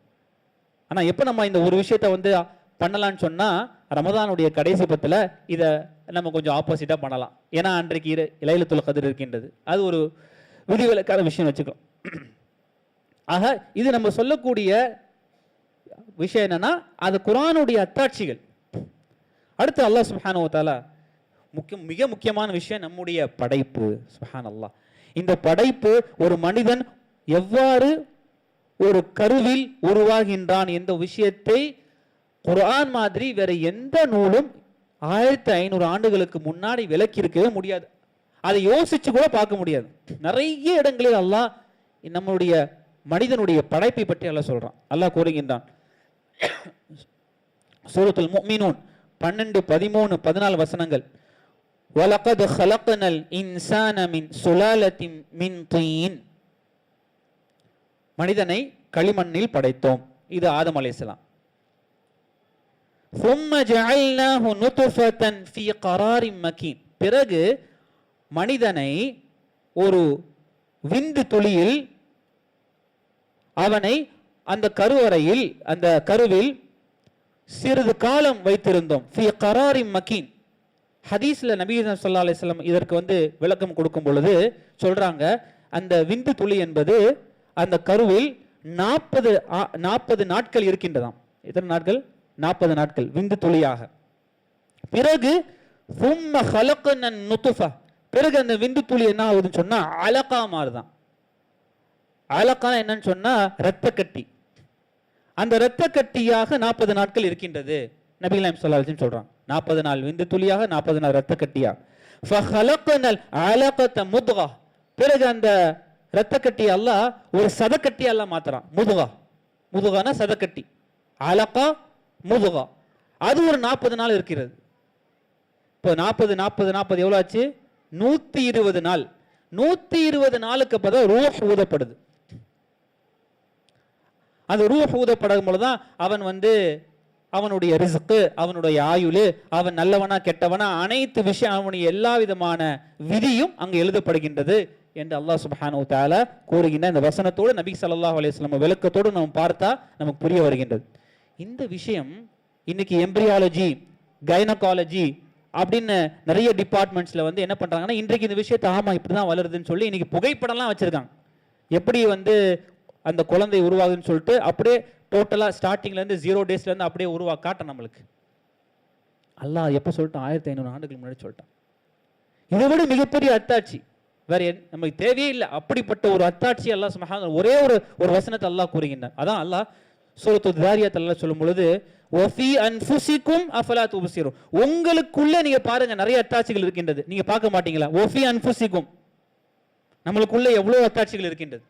ஆனா எப்ப நம்ம இந்த ஒரு விஷயத்தை பண்ணலாம்னு சொன்னா, ரமதானுடைய கடைசி பத்துல இதை நம்ம கொஞ்சம் ஆப்போசிட்டா பண்ணலாம். ஏன்னா அன்றைக்கு லைலத்துல் கத்ர் இருக்கின்றது, அது ஒரு விதிவிலக்கான விஷயம் வச்சுக்கலாம். ஆக இது நம்ம சொல்லக்கூடிய விஷயம் என்னன்னா, அது குர்ஆனுடைய அத்தாட்சிகள். அடுத்து அல்லாஹ் சுப்ஹானஹு வ தஆலா மிக முக்கியமான விஷயம் நம்முடைய படைப்பு. சுப்ஹானல்லாஹ். இந்த படைப்பு, ஒரு மனிதன் எவ்வாறு ஒரு கருவில் உருவாகின்றான் என்ற விஷயத்தை குர்ஆன் மாதிரி வேற எந்த நூலும் 1500 ஆண்டுகளுக்கு முன்னாடி விளக்கி இருக்கவே முடியாது. அதை யோசிச்சு கூட பார்க்க முடியாது. நிறைய இடங்களில் அல்லாஹ் நம்முடைய மனிதனுடைய படைப்பை பற்றி அல்லாஹ் சொல்றான். அல்லாஹ் கூறுகின்றான், சூரத்துல் முஃமினூன் 12, 13, 14 வசனங்கள். வலகத் ஹலக்னல் இன்சான மின் சுலாலத்தின் மின் தீன். மனிதனை களிமண்ணில் படைத்தோம். இது ஆதம் அலைஹிஸ்ஸலாம். ثم جعلناه نطفة في قرار مكين. பிறகு மனிதனை ஒரு விந்து துளியில் அவனை அந்த கருவறையில், அந்த கருவில் சிறிது காலம் வைத்திருந்தோம். ஃபி கராரின் மக்கீன். ஹதீஸ்ல நபி ஸல்லல்லாஹு அலைஹி வஸல்லம் இதற்கு விளக்கம் கொடுக்கும் பொழுது சொல்றாங்க, அந்த விந்து துளி என்பது அந்த கருவில் 40 நாட்கள் இருக்கின்றதாம். எத்தனை நாட்கள்? 40 நாட்கள் விந்து துளியாக. பிறகு ثم خلقنا النطفة. பிறகு அந்த விந்து துளி என்ன ஆகுதுன்னு சொன்னா அலகா மாறுதான். அலகா என்னன்னு சொன்னா இரத்த கட்டி. அந்த இரத்த கட்டியாக 40 நாட்கள் இருக்கின்றது. நபிகள் நாயகம் ஸல்லல்லாஹு அலைஹி வஸல்லம் சொல்றாங்க, 40 நாள் விந்து துளியாக, 40 நாள் இரத்த கட்டியாக. فخلقنا العلقة مضغة. பிறகு அந்த இரத்த கட்டி அல்லாஹ் ஒரு சதக்கட்டி அல்லாஹ் மாத்துறான். முதுகானா சதக்கட்டி, அலகா முதுகா. அது ஒரு 40 நாள் இருக்கிறது. இப்போ 40 எவ்வளவு ஆச்சு? 120 நாள். 120 நாளுக்கு அப்புறம் ரூஹ் ஊதப்படுது. அந்த ரூஹ் ஊதப்படும் பொழுதுதான் அவன் அவனுடைய ரிஸ்க், அவனுடைய ஆயுள், அவன் நல்லவனா கெட்டவனா அனைத்து விஷயம், அவனுடைய எல்லா விதமான விதியும் அங்கு எழுதப்படுகின்றது என்று அல்லாஹ் சுப்ஹானஹு வ தஆலா கூறுகின்ற இந்த வசனத்தோடு நபி ஸல்லல்லாஹு அலைஹி வஸல்லம் விளக்கத்தோடு நாம் பார்த்தா நமக்கு புரிய வருகின்றது. இந்த விஷயம் இன்னைக்கு எம்பிரியாலஜி, கைனகாலஜி அப்படின்னு நிறைய டிபார்ட்மெண்ட்ஸ்ல என்ன பண்றாங்கன்னா, இன்றைக்கு இந்த விஷயத்தை ஆமா இப்படிதான் வளருதுன்னு சொல்லி இன்னைக்கு புகைப்படம்லாம் வச்சிருக்காங்க. எப்படி அந்த குழந்தை உருவாகுதுன்னு சொல்லிட்டு அப்படியே டோட்டலா ஸ்டார்டிங்ல இருந்து 0 டேஸ்ல இருந்து அப்படியே காட்ட நம்மளுக்கு. அல்லாஹ் எப்ப சொல்லிட்டான்? 1500 ஆண்டுகளுக்கு முன்னாடி சொல்லிட்டான். இதை விட மிகப்பெரிய அத்தாட்சி வேற நமக்கு தேவையே இல்லை. அப்படிப்பட்ட ஒரு அத்தாட்சி அல்லாஹ் சுப்ஹானஹு ஒரே ஒரு வசனத்தை அல்லாஹ் கூறுகின்றான். அதான் அல்லாஹ் சூரத்துல் தாரியாத் அல்லாஹ் சொல்லும் பொழுது, வஃபி அன்ஃபுசிக்கும் அஃபலா துப்சிரூன். உங்களுக்குள்ள நீங்க பாருங்க, நிறைய அத்தாட்சிகள் இருக்கின்றது, நீங்க பார்க்க மாட்டீங்களா? வஃபி அன்ஃபுசிக்கும், நம்மளுக்குள்ள எவ்வளவு அத்தாட்சிகள் இருக்கின்றது.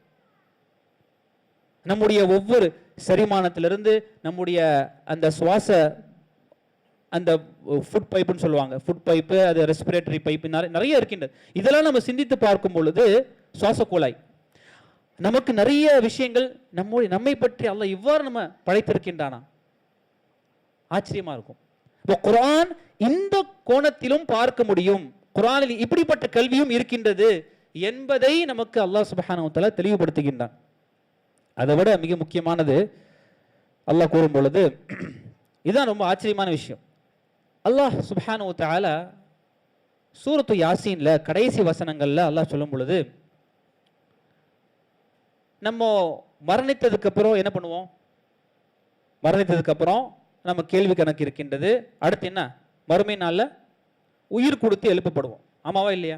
நம்முடைய ஒவ்வொரு செரிமானத்திலிருந்து நம்முடைய அந்த சுவாச, அந்த ஃபுட் பைப்புன்னு சொல்லுவாங்க, ஃபுட் பைப்பு, அது ரெஸ்பிரேட்டரி பைப்பு, நிறைய இருக்கின்றது. இதெல்லாம் நம்ம சிந்தித்து பார்க்கும் பொழுது சுவாச குழாய், நமக்கு நிறைய விஷயங்கள் நம்மை பற்றி அல்லாஹ் இவ்வாறு நம்ம படைத்திருக்கின்றானா, ஆச்சரியமா இருக்கும். இப்போ குர்ஆன் இந்த கோணத்திலும் பார்க்க முடியும், குர்ஆனில் இப்படிப்பட்ட கல்வியும் இருக்கின்றது என்பதை நமக்கு அல்லாஹ் சுப்ஹானஹு வ தஆலா தெளிவுபடுத்துகின்றான். அதை விட மிக முக்கியமானது அல்லாஹ் கூறும் பொழுது, இதுதான் ரொம்ப ஆச்சரியமான விஷயம். அல்லாஹ் சுப்ஹானஹு வ தஆலா சூரத்து யாசீன்ல கடைசி வசனங்கள்ல அல்லாஹ் சொல்லும் பொழுது, நம்ம மரணித்ததுக்கு அப்புறம் என்ன பண்ணுவோம்? மரணித்ததுக்கு அப்புறம் நம்ம கேள்வி கணக்கு இருக்கின்றது. அடுத்து என்ன? மறுமை நாளில் உயிர் கொடுத்து எழுப்பப்படுவோம். ஆமாவா இல்லையா?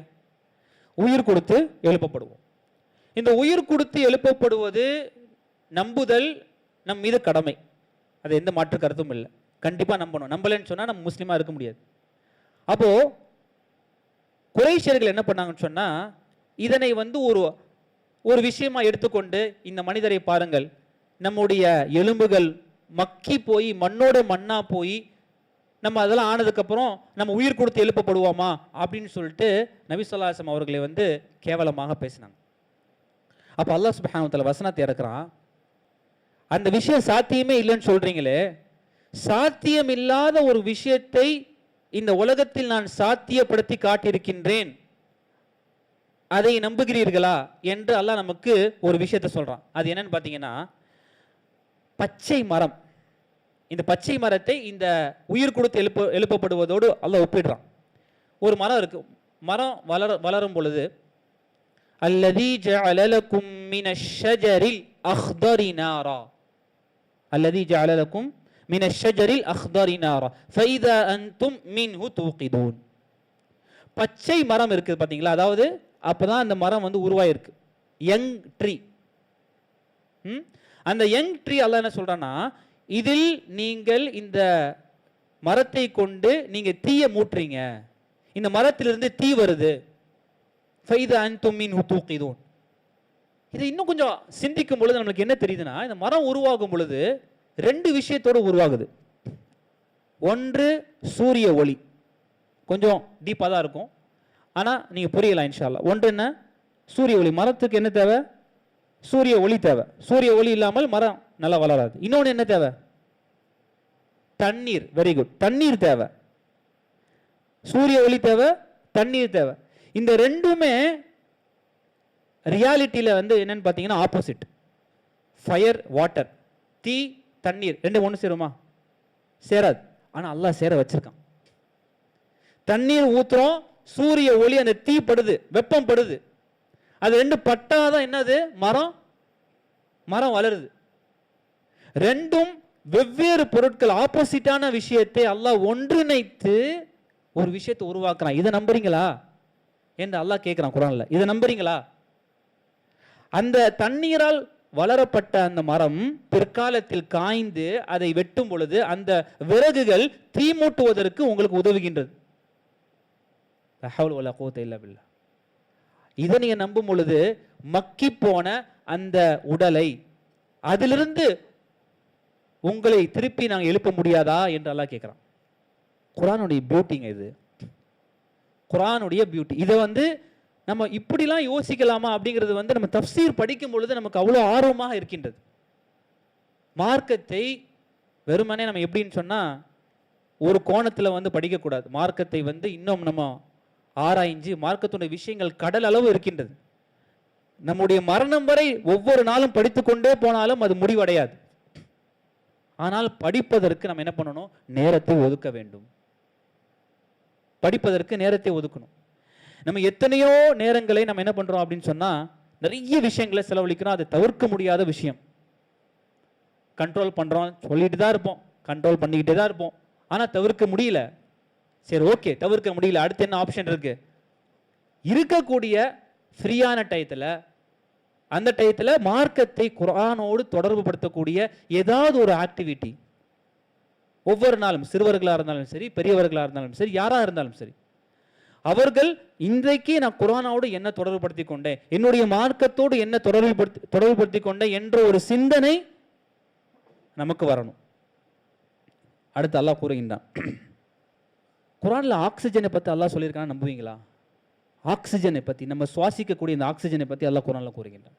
உயிர் கொடுத்து எழுப்பப்படுவோம். இந்த உயிர் கொடுத்து எழுப்பப்படுவது நம்புதல் நம் மீது கடமை. அது எந்த மாற்று கருத்தும் இல்லை. கண்டிப்பாக நம்பணும். நம்பலன்னு சொன்னால் நம்ம முஸ்லீமாக இருக்க முடியாது. அப்போ குறைஷியர்கள் என்ன பண்ணாங்கன்னு சொன்னா, இதனை ஒரு விஷயமா எடுத்துக்கொண்டு, இந்த மனிதரை பாருங்கள், நம்முடைய எலும்புகள் மக்கி போய் மண்ணோட மண்ணா போய் நம்ம அதெல்லாம் ஆனதுக்கப்புறம் நம்ம உயிர் கொடுத்து எழுப்பப்படுவோமா அப்படின்னு சொல்லிட்டு நபி ஸல்லல்லாஹு அலைஹி வஸல்லம் அவர்களை கேவலமாக பேசினாங்க. அப்போ அல்லாஹ் சுப்ஹானஹு வ தஆலா வசனத்தை இறக்குறான், அந்த விஷயம் சாத்தியமே இல்லைன்னு சொல்றீங்களே, சாத்தியம் இல்லாத ஒரு விஷயத்தை இந்த உலகத்தில் நான் சாத்தியப்படுத்தி காட்டியிருக்கின்றேன், அதை நம்புகிறீர்களா என்று அல்லாஹ் நமக்கு ஒரு விஷயத்தை சொல்றான். அது என்னன்னு பார்த்தீங்கன்னா, பச்சை மரம். இந்த பச்சை மரத்தை இந்த உயிர் கொடுத்து எழுப்பப்படுவதோடு அல்லாஹ் ஒப்பிடுறான். ஒரு மரம் இருக்கு, மரம் வளரும் பொழுது, அல்லதி ஜஅல லகும் மினஷ் ஷஜரில் அக்தரி நாரா, அல்லதி ஜஅல லகும் மின ஷஜரில் அஹ்தரி நாரா ஃபைதா அன்தும் மின்ஹு தூகிதூன். பச்சை மரம் இருக்குது பார்த்தீங்களா, அதாவது அப்பதான் அந்த மரம் வந்து உருவாயிருக்கு, யங் ட்ரீ. அந்த யங் ட்ரீ அல்லாஹ் என்ன சொல்றான்னா, இதில் நீங்கள் இந்த மரத்தை கொண்டு நீங்க தீய மூட்டுறீங்க, இந்த மரத்திலிருந்து தீ வருது. ஃபைதா அன்தும் மின்ஹு தூகிதூன். இது இன்னும் கொஞ்சம் சிந்திக்கும் பொழுது நம்மளுக்கு என்ன தெரியுதுன்னா, இந்த மரம் உருவாகும் பொழுது ரெண்டு விஷயத்தோடு உருவாகுது. ஒன்று சூரிய ஒளி, கொஞ்சம் டீப்பாக தான் இருக்கும், ஆனால் நீங்கள் புரியலாம் இன்ஷா அல்லாஹ். ஒன்று என்ன? சூரிய ஒளி. மரத்துக்கு என்ன தேவை? சூரிய ஒளி தேவை. சூரிய ஒளி இல்லாமல் மரம் நல்லா வளராது. இன்னொன்று என்ன தேவை? தண்ணீர். வெரி குட், தண்ணீர் தேவை. சூரிய ஒளி தேவை, தண்ணீர் தேவை. இந்த ரெண்டுமே ரியாலிட்டியில் வந்து என்னன்னு பார்த்தீங்கன்னா ஆப்போசிட். ஃபயர் வாட்டர், தீ தண்ணீர், ரெண்டு ஒன்று சேருமா? சேராது. ஆனால் அல்லாஹ் சேர வச்சிருக்கான். தண்ணீர் ஊத்துறோம், சூரிய ஒளி, அந்த தீ படுது, வெப்பம் படுது, அது ரெண்டு பட்டாதான் என்னது? மரம். மரம் வளருது. ரெண்டும் வெவ்வேறு பொருட்கள், ஆப்போசிட்டான விஷயத்தை அல்லாஹ் ஒன்றிணைத்து ஒரு விஷயத்தை உருவாக்குறான். இதை நம்புறீங்களா என்று அல்லாஹ் கேட்கிறான் குர்ஆன்ல. இதை நம்புறீங்களா? அந்த தண்ணீரால் வளரப்பட்ட அந்த மரம் பிற்காலத்தில் காய்ந்து அதை வெட்டும் பொழுது அந்த விறகுகள் தீ மூட்டுவதற்கு உங்களுக்கு உதவுகின்றது. இதை நீங்க நம்பும் பொழுது மக்கி போன அந்த உடலை அதிலிருந்து உங்களை திருப்பி நாங்கள் எழுப்ப முடியாதா என்று அல்லாஹ் கேட்கிறான். குர்ஆனுடைய பியூட்டிங்க இது, குர்ஆனுடைய பியூட்டி. இதை வந்து நம்ம இப்படிலாம் யோசிக்கலாமா அப்படிங்கிறது வந்து நம்ம தஃப்சீர் படிக்கும் பொழுது நமக்கு அவ்வளோ ஆர்வமாக இருக்கின்றது. மார்க்கத்தை வெறுமனே நம்ம எப்படின்னு சொன்னால் ஒரு கோணத்தில் வந்து படிக்கக்கூடாது. மார்க்கத்தை வந்து இன்னும் நம்ம ஆராய்ஞ்சு, மார்க்கத்துடைய விஷயங்கள் கடல் அளவு இருக்கின்றது. நம்முடைய மரணம் வரை ஒவ்வொரு நாளும் படித்து கொண்டே போனாலும் அது முடிவடையாது. ஆனால் படிப்பதற்கு நம்ம என்ன பண்ணணும்? நேரத்தை ஒதுக்க வேண்டும். படிப்பதற்கு நேரத்தை ஒதுக்கணும். நம்ம எத்தனையோ நேரங்களை நம்ம என்ன பண்றோம் அப்படின்னு சொன்னா, நிறைய விஷயங்களை செலவழிக்கிறோம். அது தவிர்க்க முடியாத விஷயம். கண்ட்ரோல் பண்றோம், சொல்லிட்டு தான் இருப்போம், கண்ட்ரோல் பண்ணிக்கிட்டே தான் இருப்போம், ஆனால் தவிர்க்க முடியல. சரி, ஓகே, தவிர்க்க முடியல, அடுத்து என்ன ஆப்ஷன் இருக்கு? இருக்கக்கூடிய ஃப்ரீயான டயத்தில், அந்த டயத்தில் மார்க்கத்தை குர்ஆனோடு தொடர்பு படுத்தக்கூடிய ஏதாவது ஒரு ஆக்டிவிட்டி ஒவ்வொரு நாளும், சிறுவர்களாக இருந்தாலும் சரி, பெரியவர்களாக இருந்தாலும் சரி, யாராக இருந்தாலும் சரி, அவர்கள் இன்றைக்கு நான் குர்ஆனோடு என்ன தொடர்பு படுத்தி கொண்டேன், என்னுடைய மார்க்கத்தோடு என்ன தொடர்பு படுத்தி கொண்டேன் என்ற ஒரு சிந்தனை நமக்கு வரணும். அடுத்து அல்லாஹ் கூறுகின்றான், குர்ஆன்ல ஆக்சிஜனை பற்றி அல்லாஹ் சொல்லியிருக்கான்னு நம்புவீங்களா? ஆக்சிஜனை பற்றி, நம்ம சுவாசிக்கக்கூடிய இந்த ஆக்சிஜனை பற்றி அல்லாஹ் குர்ஆன்ல கூறுகின்றான்.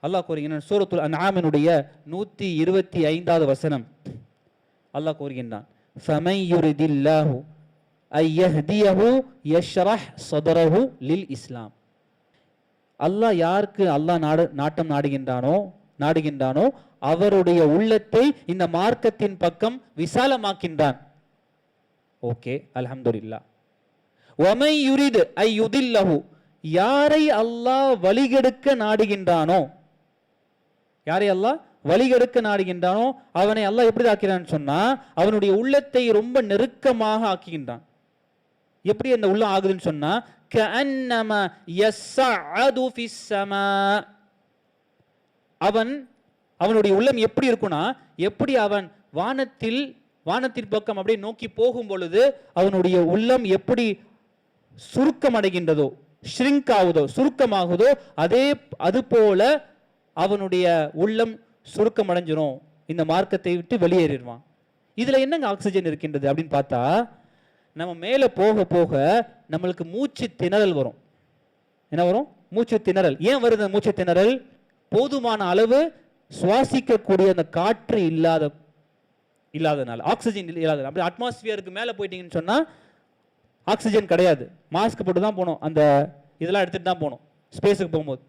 அல்லாஹ் கூறுகின்றான் சூரத்துல் அன்ஆமினுடைய 125வது வசனம். அல்லாஹ் கூறுகின்றான், ஃபமன் யுரிதில்லாஹு ஐயஹ்தியஹு யஷ்ரஹ் ஸத்ரஹு லில் இஸ்லாம். அல்லாஹ் யாருக்கு அல்லாஹ் நாட்டம் நாடுகின்றானோ அவருடைய உள்ளத்தை இந்த மார்க்கத்தின் பக்கம் விசாலமாக்கின்றான். ஓகே, அல்ஹம்துலில்லாஹ். வமன் யுரித் ஐயுதில்லஹு, யாரை அல்லாஹ் வழிகெடுக்க நாடுகின்றானோ, யாரை அல்லாஹ் வழிகெடுக்க நாடுகின்றானோ அவனை அல்லாஹ் எப்படி ஆக்கிறான்னு சொன்னா, அவனுடைய உள்ளத்தை ரொம்ப நெருக்கமாக ஆக்குகின்றான். எப்படி அந்த உள்ளம் ஆகுதுன்னு சொன்னா, கஅன்னமா யஸ்ஸஅது ஃபிஸ் ஸமா, அவனுடைய உள்ளம் எப்படி இருக்குன்னா, எப்படி அவன் வானத்தின் பக்கம் அப்படியே நோக்கி போகும் பொழுது அவனுடைய உள்ளம் எப்படி சுருக்கம் அடைகின்றதோ, ஷ்ரிங்க் ஆகுதோ, சுருக்கமாகுதோ, அது போல அவனுடைய உள்ளம் சுருக்கம் அடைஞ்சிரும், இந்த மார்க்கத்தை விட்டு வெளியேறிடுவான். இதுல என்னங்க ஆக்சிஜன் இருக்கின்றது அப்படின்னு பார்த்தா, நம்ம மேலே போக போக நம்மளுக்கு மூச்சு திணறல் வரும். என்ன வரும்? மூச்சு திணறல். ஏன் வருது மூச்சு திணறல்? போதுமான அளவு சுவாசிக்கக்கூடிய அந்த காற்று இல்லாதனால, ஆக்சிஜன் இல்லாத. அப்படி அட்மாஸ்பியருக்கு மேலே போயிட்டீங்கன்னு சொன்னா ஆக்சிஜன் கிடையாது, மாஸ்க் போட்டு தான் போகணும், அந்த இதெல்லாம் எடுத்துட்டு தான் போகணும் ஸ்பேஸுக்கு போகும்போது.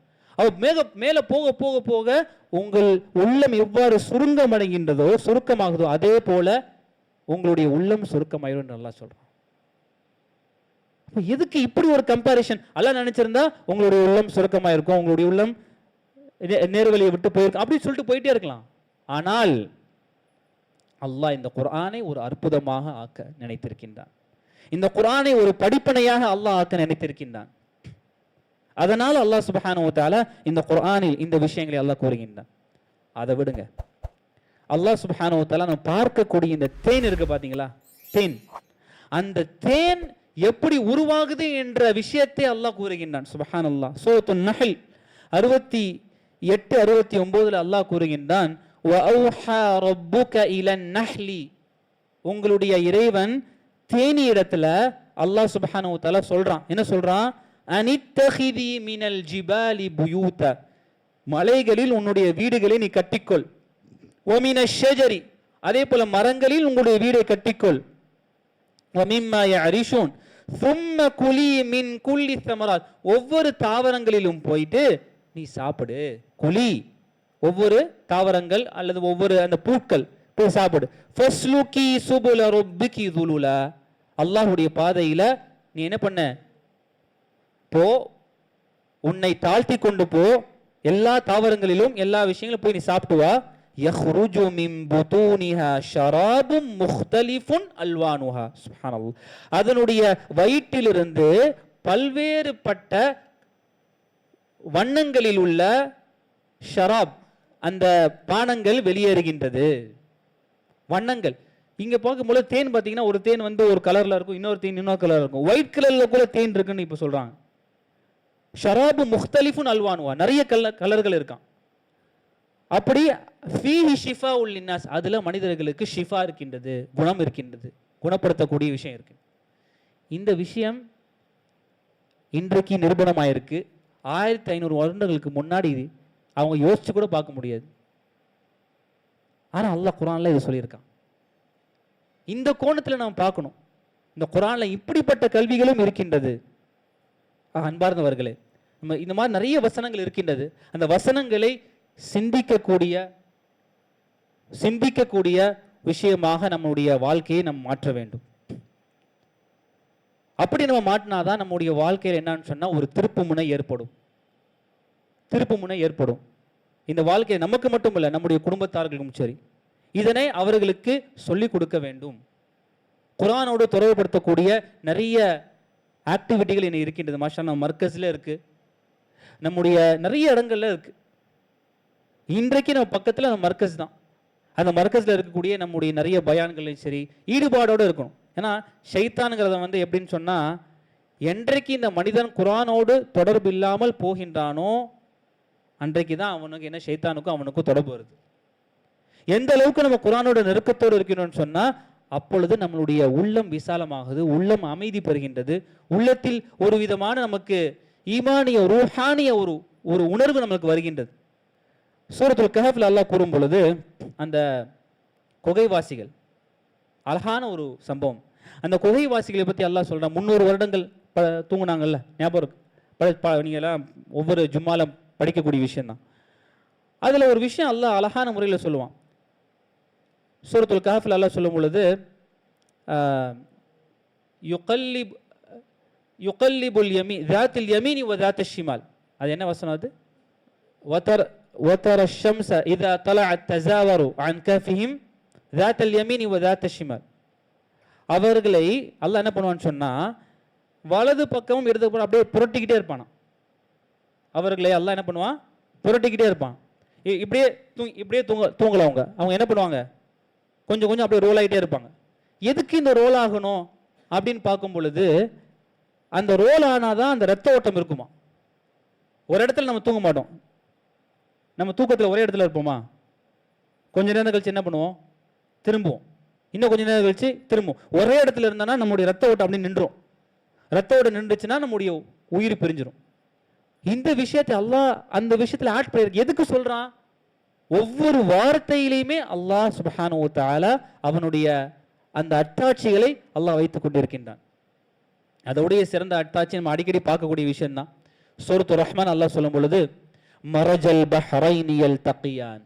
மேலே போக போக போக உங்கள் உள்ளம் எவ்வாறு சுருக்கமாகுதோ அதே போல உங்களுடைய உள்ளம் சுருக்கமாயிரும் நல்லா சொல்றோம். எதுக்கு இப்படி ஒரு கம்பாரிசன்? அல்லாஹ் நினைச்சிருந்தா உங்களுடைய உள்ளம் சுருக்கமாயிருக்கும், உங்களுடைய உள்ளம் நேர்வழியை விட்டு போயிருக்கும், அப்படின்னு சொல்லிட்டு போயிட்டே இருக்கலாம். ஆனால் அல்லாஹ் இந்த குர்ஆனை ஒரு அற்புதமாக ஆக்க நினைத்திருக்கின்றான். இந்த குர்ஆனை ஒரு படிப்பனையாக அல்லாஹ் ஆக்க நினைத்திருக்கின்றான். அதனால் அல்லாஹ் சுப்ஹானஹு வ தஆலா இந்த குர்ஆனில் இந்த விஷயங்களை அல்லாஹ் கூறுகின்றான். அதை விடுங்க, அல்லாஹ் சுப்ஹானஹு வ தஆலா நம்ம பார்க்கக்கூடிய இந்த தேன் இருக்கு பாத்தீங்களா, தேன், அந்த தேன் எப்படி உருவாகுது என்ற விஷயத்தை அல்லாஹ் கூறுகின்றான். சுப்ஹானல்லாஹ். சூரத்துன் நஹ்ல் 68 69 அல்லாஹ் கூறுகின்றான், வஅவ்ஹா ரப்புக இலன் நஹ்லி, உங்களுடைய இறைவன் தேனி இடத்துல அல்லாஹ் சுப்ஹானஹு வ தஆலா சொல்றான். என்ன சொல்றான்? அனித்தஹிதி மினல் ஜிபாலி புயூத, மலைகளில் உன்னுடைய வீடுகளை நீ கட்டிக்கொள். ஒமின ஷஜரி, அதே போல மரங்களில் உங்களுடைய வீடை கட்டிக்கொள். வமிம்மா யஅரிஷூன் சும்ம குலி மின் குல்லி ஸமராத், ஒவ்வொரு தாவரங்களிலும் போயிட்டு நீ சாப்பிடு. குலி, ஒவ்வொரு தாவரங்கள் அல்லது ஒவ்வொரு அந்த பூக்கள் போய் சாப்பிடு. ஃபஸ்லுகி சுபுல ரப்பிகி துலுலா, அல்லாஹ்வுடைய பாதையில நீ என்ன பண்ண போ, உன்னை தாழ்த்தி கொண்டு போ, எல்லா தாவரங்களிலும் எல்லா விஷயங்களும் போய் நீ சாப்பிட்டு வா. யஹ்ருஜு மின் புதூனிஹா ஷராபும் முக்தலிஃபுன் அல்வானுஹா, சுப்ஹானல்லாஹ், அதனுடைய வயிற்றிலிருந்து பல்வேறுபட்ட வண்ணங்களில் உள்ள ஷராப், அந்த பானங்கள் வெளியேறுகின்றது. வண்ணங்கள் இங்க பார்க்கும்போது தேன் பார்த்தீங்கன்னா, ஒரு தேன் வந்து ஒரு கலர்ல இருக்கும், இன்னொரு தேன் இன்னொரு கலர்ல இருக்கும். ஒயிட் கலர்ல கூட தேன் இருக்குன்னு இப்ப சொல்றாங்க. ஷராபு முக்தலிஃபுன் அல்வானுஹா, நிறைய கலர்கள் இருக்கான். அப்படி ஃபீஹி ஷிஃபாஉல் லின்னாஸ், அதுல மனிதர்களுக்கு ஷிஃபா இருக்கின்றது, குணம் இருக்கின்றது, குணப்படுத்தக்கூடிய விஷயம் இருக்கு. இந்த விஷயம் இன்றைக்கு நிரூபணமாயிருக்கு. 1500 வருடங்களுக்கு முன்னாடி அவங்க யோசிச்சு கூட பார்க்க முடியாது. ஆனா அல்லாஹ் குர்ஆன்ல இது சொல்லியிருக்கான். இந்த கோணத்துல நாம் பார்க்கணும், இந்த குர்ஆன்ல இப்படிப்பட்ட கல்விகளும் இருக்கின்றது. அன்பார்ந்தவர்களே, நம்ம இந்த மாதிரி நிறைய வசனங்கள் இருக்கின்றது. அந்த வசனங்களை சிந்திக்கக்கூடிய விஷயமாக நம்முடைய வாழ்க்கையை நம்ம மாற்ற வேண்டும். அப்படி நம்ம மாற்றினாதான் நம்முடைய வாழ்க்கையில் என்னன்னு சொன்னா ஒரு திருப்புமுனை ஏற்படும். இந்த வாழ்க்கை நமக்கு மட்டும் இல்லை, நம்முடைய குடும்பத்தார்களுக்கும் சரி, இதனை அவர்களுக்கு சொல்லிக் கொடுக்க வேண்டும். குர்ஆனோடு தொடர்புபடுத்தக்கூடிய நிறைய ஆக்டிவிட்டிகள் இன்னும் இருக்கின்றது. மாஷா அல்லாஹ், மர்கஸ்ல இருக்கு, நம்முடைய நிறைய இடங்கள்ல இருக்கு. இன்றைக்கு நம்ம பக்கத்துல நம்ம மர்கஸ் தான். அந்த மர்கஸ்ல இருக்கக்கூடிய நம்முடைய நிறைய பயான்களையும் சரி ஈடுபாடோடு இருக்கணும். ஏன்னா ஷைத்தானுங்கிறத வந்து எப்படின்னு சொன்னா, என்றைக்கு இந்த மனிதன் குர்ஆனோடு தொடர்பு இல்லாமல் போகின்றானோ அன்றைக்கு தான் அவனுக்கு என்ன, ஷைத்தானுக்கும் அவனுக்கும் தொடர்பு வருது. எந்த அளவுக்கு நம்ம குர்ஆனோட நெருக்கத்தோடு இருக்கணும்னு சொன்னா, அப்பொழுது நம்மளுடைய உள்ளம் விசாலமாகுது, உள்ளம் அமைதி பெறுகின்றது, உள்ளத்தில் ஒரு விதமான நமக்கு ஈமானிய ரூஹானிய ஒரு உணர்வு நமக்கு வருகின்றது. சூரத்துல் கஹஃப்ல அல்லாஹ் கூறும் பொழுது, அந்த குகைவாசிகள், அழகான ஒரு சம்பவம். அந்த குகைவாசிகளை பற்றி அல்லாஹ் சொல்றான். 300 வருடங்கள் தூங்குனாங்கல்ல, ஞாபகம் இருக்கு, நீங்க எல்லாம் ஒவ்வொரு ஜும்மால படிக்கக்கூடிய விஷயம் தான். அதுல ஒரு விஷயம் அல்லாஹ் அழகான முறையில் சொல்லுவான். சூரத்துல் கஹஃப்ல அல்லாஹ் சொல்லும் பொழுது, யுகல்லிபுல் யமீன் ذاتில் யமீனி வ ذات ஷிமால், அது என்ன வசனம்? அது وترى الشمس إذا طلعت تزاور عن كهفهم ذات اليمين وذات الشمال, அவர்களை அல்லாஹ் என்ன பண்ணுவான்னு சொன்னா, வலது பக்கமும் இடது பக்கம் அப்படியே புரட்டிக்கிட்டே இருப்பானா. அவர்களை அல்லாஹ் என்ன பண்ணுவான்? புரட்டிக்கிட்டே இருப்பான். இப்படியே தூங்கல அவங்க என்ன பண்ணுவாங்க? கொஞ்சம் கொஞ்சம் அப்படியே ரோல் ஆகிட்டே இருப்பாங்க. எதுக்கு இந்த ரோல் ஆகணும் அப்படின்னு பார்க்கும் பொழுது, அந்த ரோல் ஆனாதான் அந்த ரத்த ஓட்டம் இருக்குமா. ஒரு இடத்துல நம்ம தூங்க மாட்டோம், நம்ம தூக்கத்தில் ஒரே இடத்துல இருப்போமா? கொஞ்ச நேரம் கழிச்சு என்ன பண்ணுவோம்? திரும்புவோம். இன்னும் கொஞ்ச நேரம் கழிச்சு திரும்புவோம். ஒரே இடத்துல இருந்தானா நம்முடைய ரத்த ஓட்டம் அப்படி நின்றோம். ரத்த ஓட்டம் நின்றுச்சுன்னா நம்முடைய உயிர் பிரிஞ்சிடும். இந்த விஷயத்தை அல்லாஹ் அந்த விஷயத்தில் ஆட் பண்ணி எதுக்கு சொல்றான்? ஒவ்வொரு வார்த்தையிலையுமே அல்லாஹ் சுப்ஹானஹு வ தஆலா அவனுடைய அந்த அத்தாட்சிகளை அல்லாஹ் வைத்துக் கொண்டிருக்கின்றான். அதோடைய சிறந்த அத்தாட்சி நம்ம அடிக்கடி பார்க்கக்கூடிய விஷயம் தான். சூரத்துர் ரஹ்மான் அல்லாஹ் சொல்லும் பொழுது, மரஜல் பஹ்ரைனி யல்தகியான்,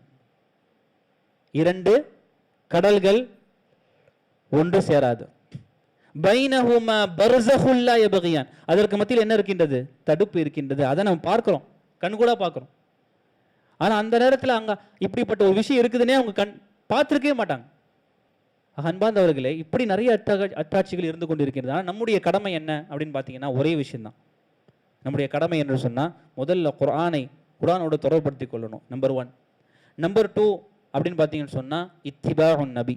2 கடல்கள் ஒன்று சேராது. பைனஹுமா பர்ஸஹுல் லா யப்கியான், அதற்கு மத்தியில் என்ன இருக்கின்றது? தடுப்பு இருக்கின்றது. அதை நம்ம பார்க்கிறோம், கண்கூடா பார்க்கிறோம். ஆனா அந்த நேரத்தில் அங்க இப்படிப்பட்ட ஒரு விஷயம் இருக்குதுன்னே அவங்க பார்த்துருக்கவே மாட்டாங்க. அன்பார்ந்தவர்களே, இப்படி நிறைய அத்தாட்சிகள் இருந்து கொண்டிருக்கிறது. ஆனால் நம்முடைய கடமை என்ன அப்படின்னு பார்த்தீங்கன்னா ஒரே விஷயம்தான். நம்முடைய கடமை என்று சொன்னால் முதல்ல குர்ஆனோடு தொடர்படுத்தி கொள்ளணும், நம்பர் 1. நம்பர் 2 அப்படின்னு பார்த்தீங்கன்னு சொன்னால் இத்திபாஉன் நபி,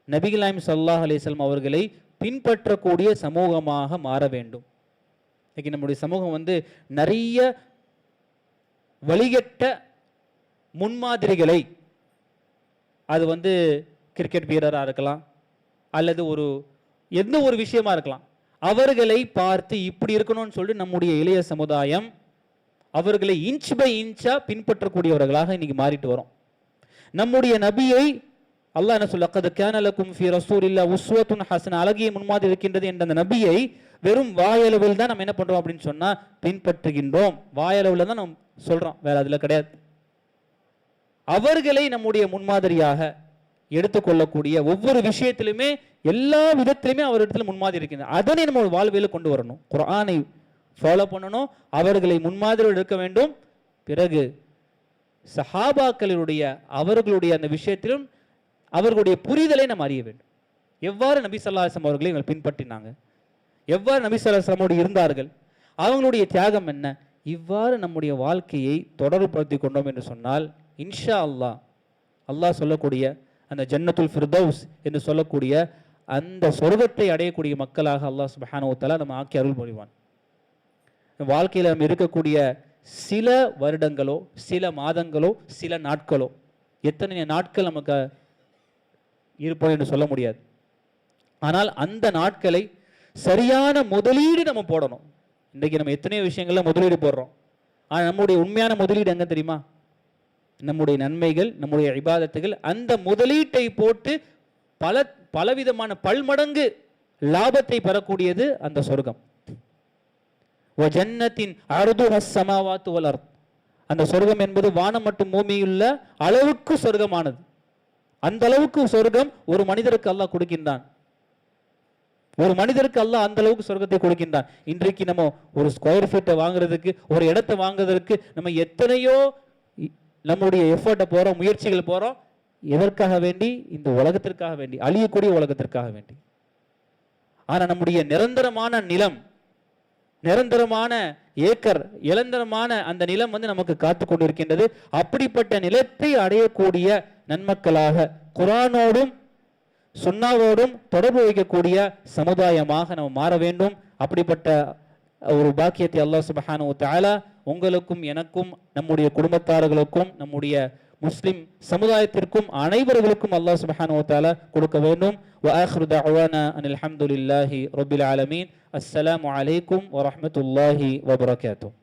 நபிகள் நாயகம் ஸல்லல்லாஹு அலைஹி வஸல்லம் அவர்களை பின்பற்றக்கூடிய சமூகமாக மாற வேண்டும். இன்னைக்கு நம்முடைய சமூகம் நிறைய வழிகட்ட முன்மாதிரிகளை, அது கிரிக்கெட் வீரராக இருக்கலாம் அல்லது எந்த ஒரு விஷயமா இருக்கலாம், அவர்களை பார்த்து இப்படி இருக்கணும்னு சொல்லிட்டு நம்முடைய இளைய சமுதாயம் அவர்களை இன்ச் பை இன்ச்சா பின்பற்றக்கூடியவர்களாக இன்னைக்கு மாறிட்டு வரோம். நம்முடைய நபியை அல்லாஹ் என்ன சொல்ல, லக்கத் கான லக்கும் ஃபீ ரசூலில்லாஹி உஸ்வத்துன் ஹஸனா, அழகிய முன்மாதிரி இருக்கின்றது என்ற அந்த நபியை வெறும் வாயளவில் தான் நம்ம என்ன பண்றோம் அப்படின்னு சொன்னா பின்பற்றுகின்றோம். வாயளவில் தான் நம்ம சொல்றோம், வேற அதுல கிடையாது. அவர்களை நம்முடைய முன்மாதிரியாக எடுத்துக்கொள்ளக்கூடிய ஒவ்வொரு விஷயத்திலுமே, எல்லா விதத்திலுமே அவரிடத்தில் முன்மாதிரி இருக்கின்றது. அதனை நம்ம வாழ்வியல கொண்டு வரணும். குர்ஆனை ஃபாலோ பண்ணணும், அவர்களை முன்மாதிரியோடு இருக்க வேண்டும். பிறகு சஹாபாக்களுடைய அவர்களுடைய அந்த விஷயத்திலும் அவர்களுடைய புரிதலை நாம் அறிய வேண்டும். எவ்வாறு நபி ஸல்லல்லாஹு அலைஹி வஸல்லம் அவர்களை இவங்க பின்பற்றினாங்க, எவ்வாறு நபி ஸல்லல்லாஹு அலைஹி வஸல்லமோடு இருந்தார்கள், அவங்களுடைய தியாகம் என்ன, இவ்வாறு நம்முடைய வாழ்க்கையை தொடர்புபடுத்தி கொண்டோம் என்று சொன்னால் இன்ஷா அல்லாஹ் சொல்லக்கூடிய அந்த ஜன்னத்துல் ஃபிர்தௌஸ் என்று சொல்லக்கூடிய அந்த சொர்க்கத்தை அடையக்கூடிய மக்களாக அல்லாஹ் சுப்ஹானஹு வ தஆலா நம்ம ஆக்கி அருள் புரிவான். வாழ்க்கையில் நம்ம இருக்கக்கூடிய சில வருடங்களோ சில மாதங்களோ சில நாட்களோ, எத்தனை நாட்கள் நமக்கு இருப்போம் என்று சொல்ல முடியாது. ஆனால் அந்த நாட்களை சரியான முதலீடு நம்ம போடணும். இன்றைக்கு நம்ம எத்தனையோ விஷயங்கள்ல முதலீடு போடுறோம். ஆனால் நம்முடைய உண்மையான முதலீடு எங்க தெரியுமா? நம்முடைய நன்மைகள், நம்முடைய இபாதத்துகள். அந்த முதலீட்டை போட்டு பலவிதமான பல்மடங்கு லாபத்தை பெறக்கூடியது அந்த சொர்க்கம். வஜன்னத்தின் அர்துஹஸ் ஸமாவாத்து வல் அர்த், அந்த சொர்க்கம் என்பது வானம் மற்றும் பூமியுள்ள அளவுக்கு சொர்க்கமானது. அந்த அளவுக்கு சொர்க்கம் ஒரு மனிதருக்கு அல்லாஹ் கொடுக்கின்றான். ஒரு மனிதருக்கு அல்லாஹ் அந்த அளவுக்கு சொர்க்கத்தை கொடுக்கின்றான். இன்றைக்கு நம்ம ஒரு ஸ்கொயர் ஃபீட்டை வாங்குறதுக்கு, ஒரு இடத்தை வாங்குறதுக்கு நம்ம எத்தனையோ நம்முடைய எஃபர்ட்டை போறோம், முயற்சிகள் போறோம். எதற்காக வேண்டி? இந்த உலகத்திற்காக வேண்டி, அழியக்கூடிய உலகத்திற்காக வேண்டி. ஆனா நம்முடைய நிரந்தரமான நிலம், நிரந்தரமான ஏக்கர், நிரந்தரமான அந்த நிலம் நமக்கு காத்து கொண்டிருக்கின்றது. அப்படிப்பட்ட நிலத்தை அடையக்கூடிய நன்மக்களாக குர்ஆனோடும் சுன்னாவோடும் தொடர்பு வைக்கக்கூடிய சமுதாயமாக நம்ம மாற வேண்டும். அப்படிப்பட்ட ஒரு பாக்கியத்தை அல்லாஹ் சுப்ஹானஹு வ தஆலா உங்களுக்கும் எனக்கும் நம்முடைய குடும்பத்தார்களுக்கும் நம்முடைய முஸ்லிம் சமுதாயத்திற்கும் அனைவர்களுக்கும் அல்லாஹ் சுப்ஹானஹு வ தஆலா கொடுக்க வேண்டும். வ ஆகிரு தஅவானா அனில் ஹம்துலில்லாஹி ரப்பில் ஆலமீன். அஸ்ஸலாமு அலைக்கும் வ ரஹ்மத்துல்லாஹி வ பரகாத்துஹு.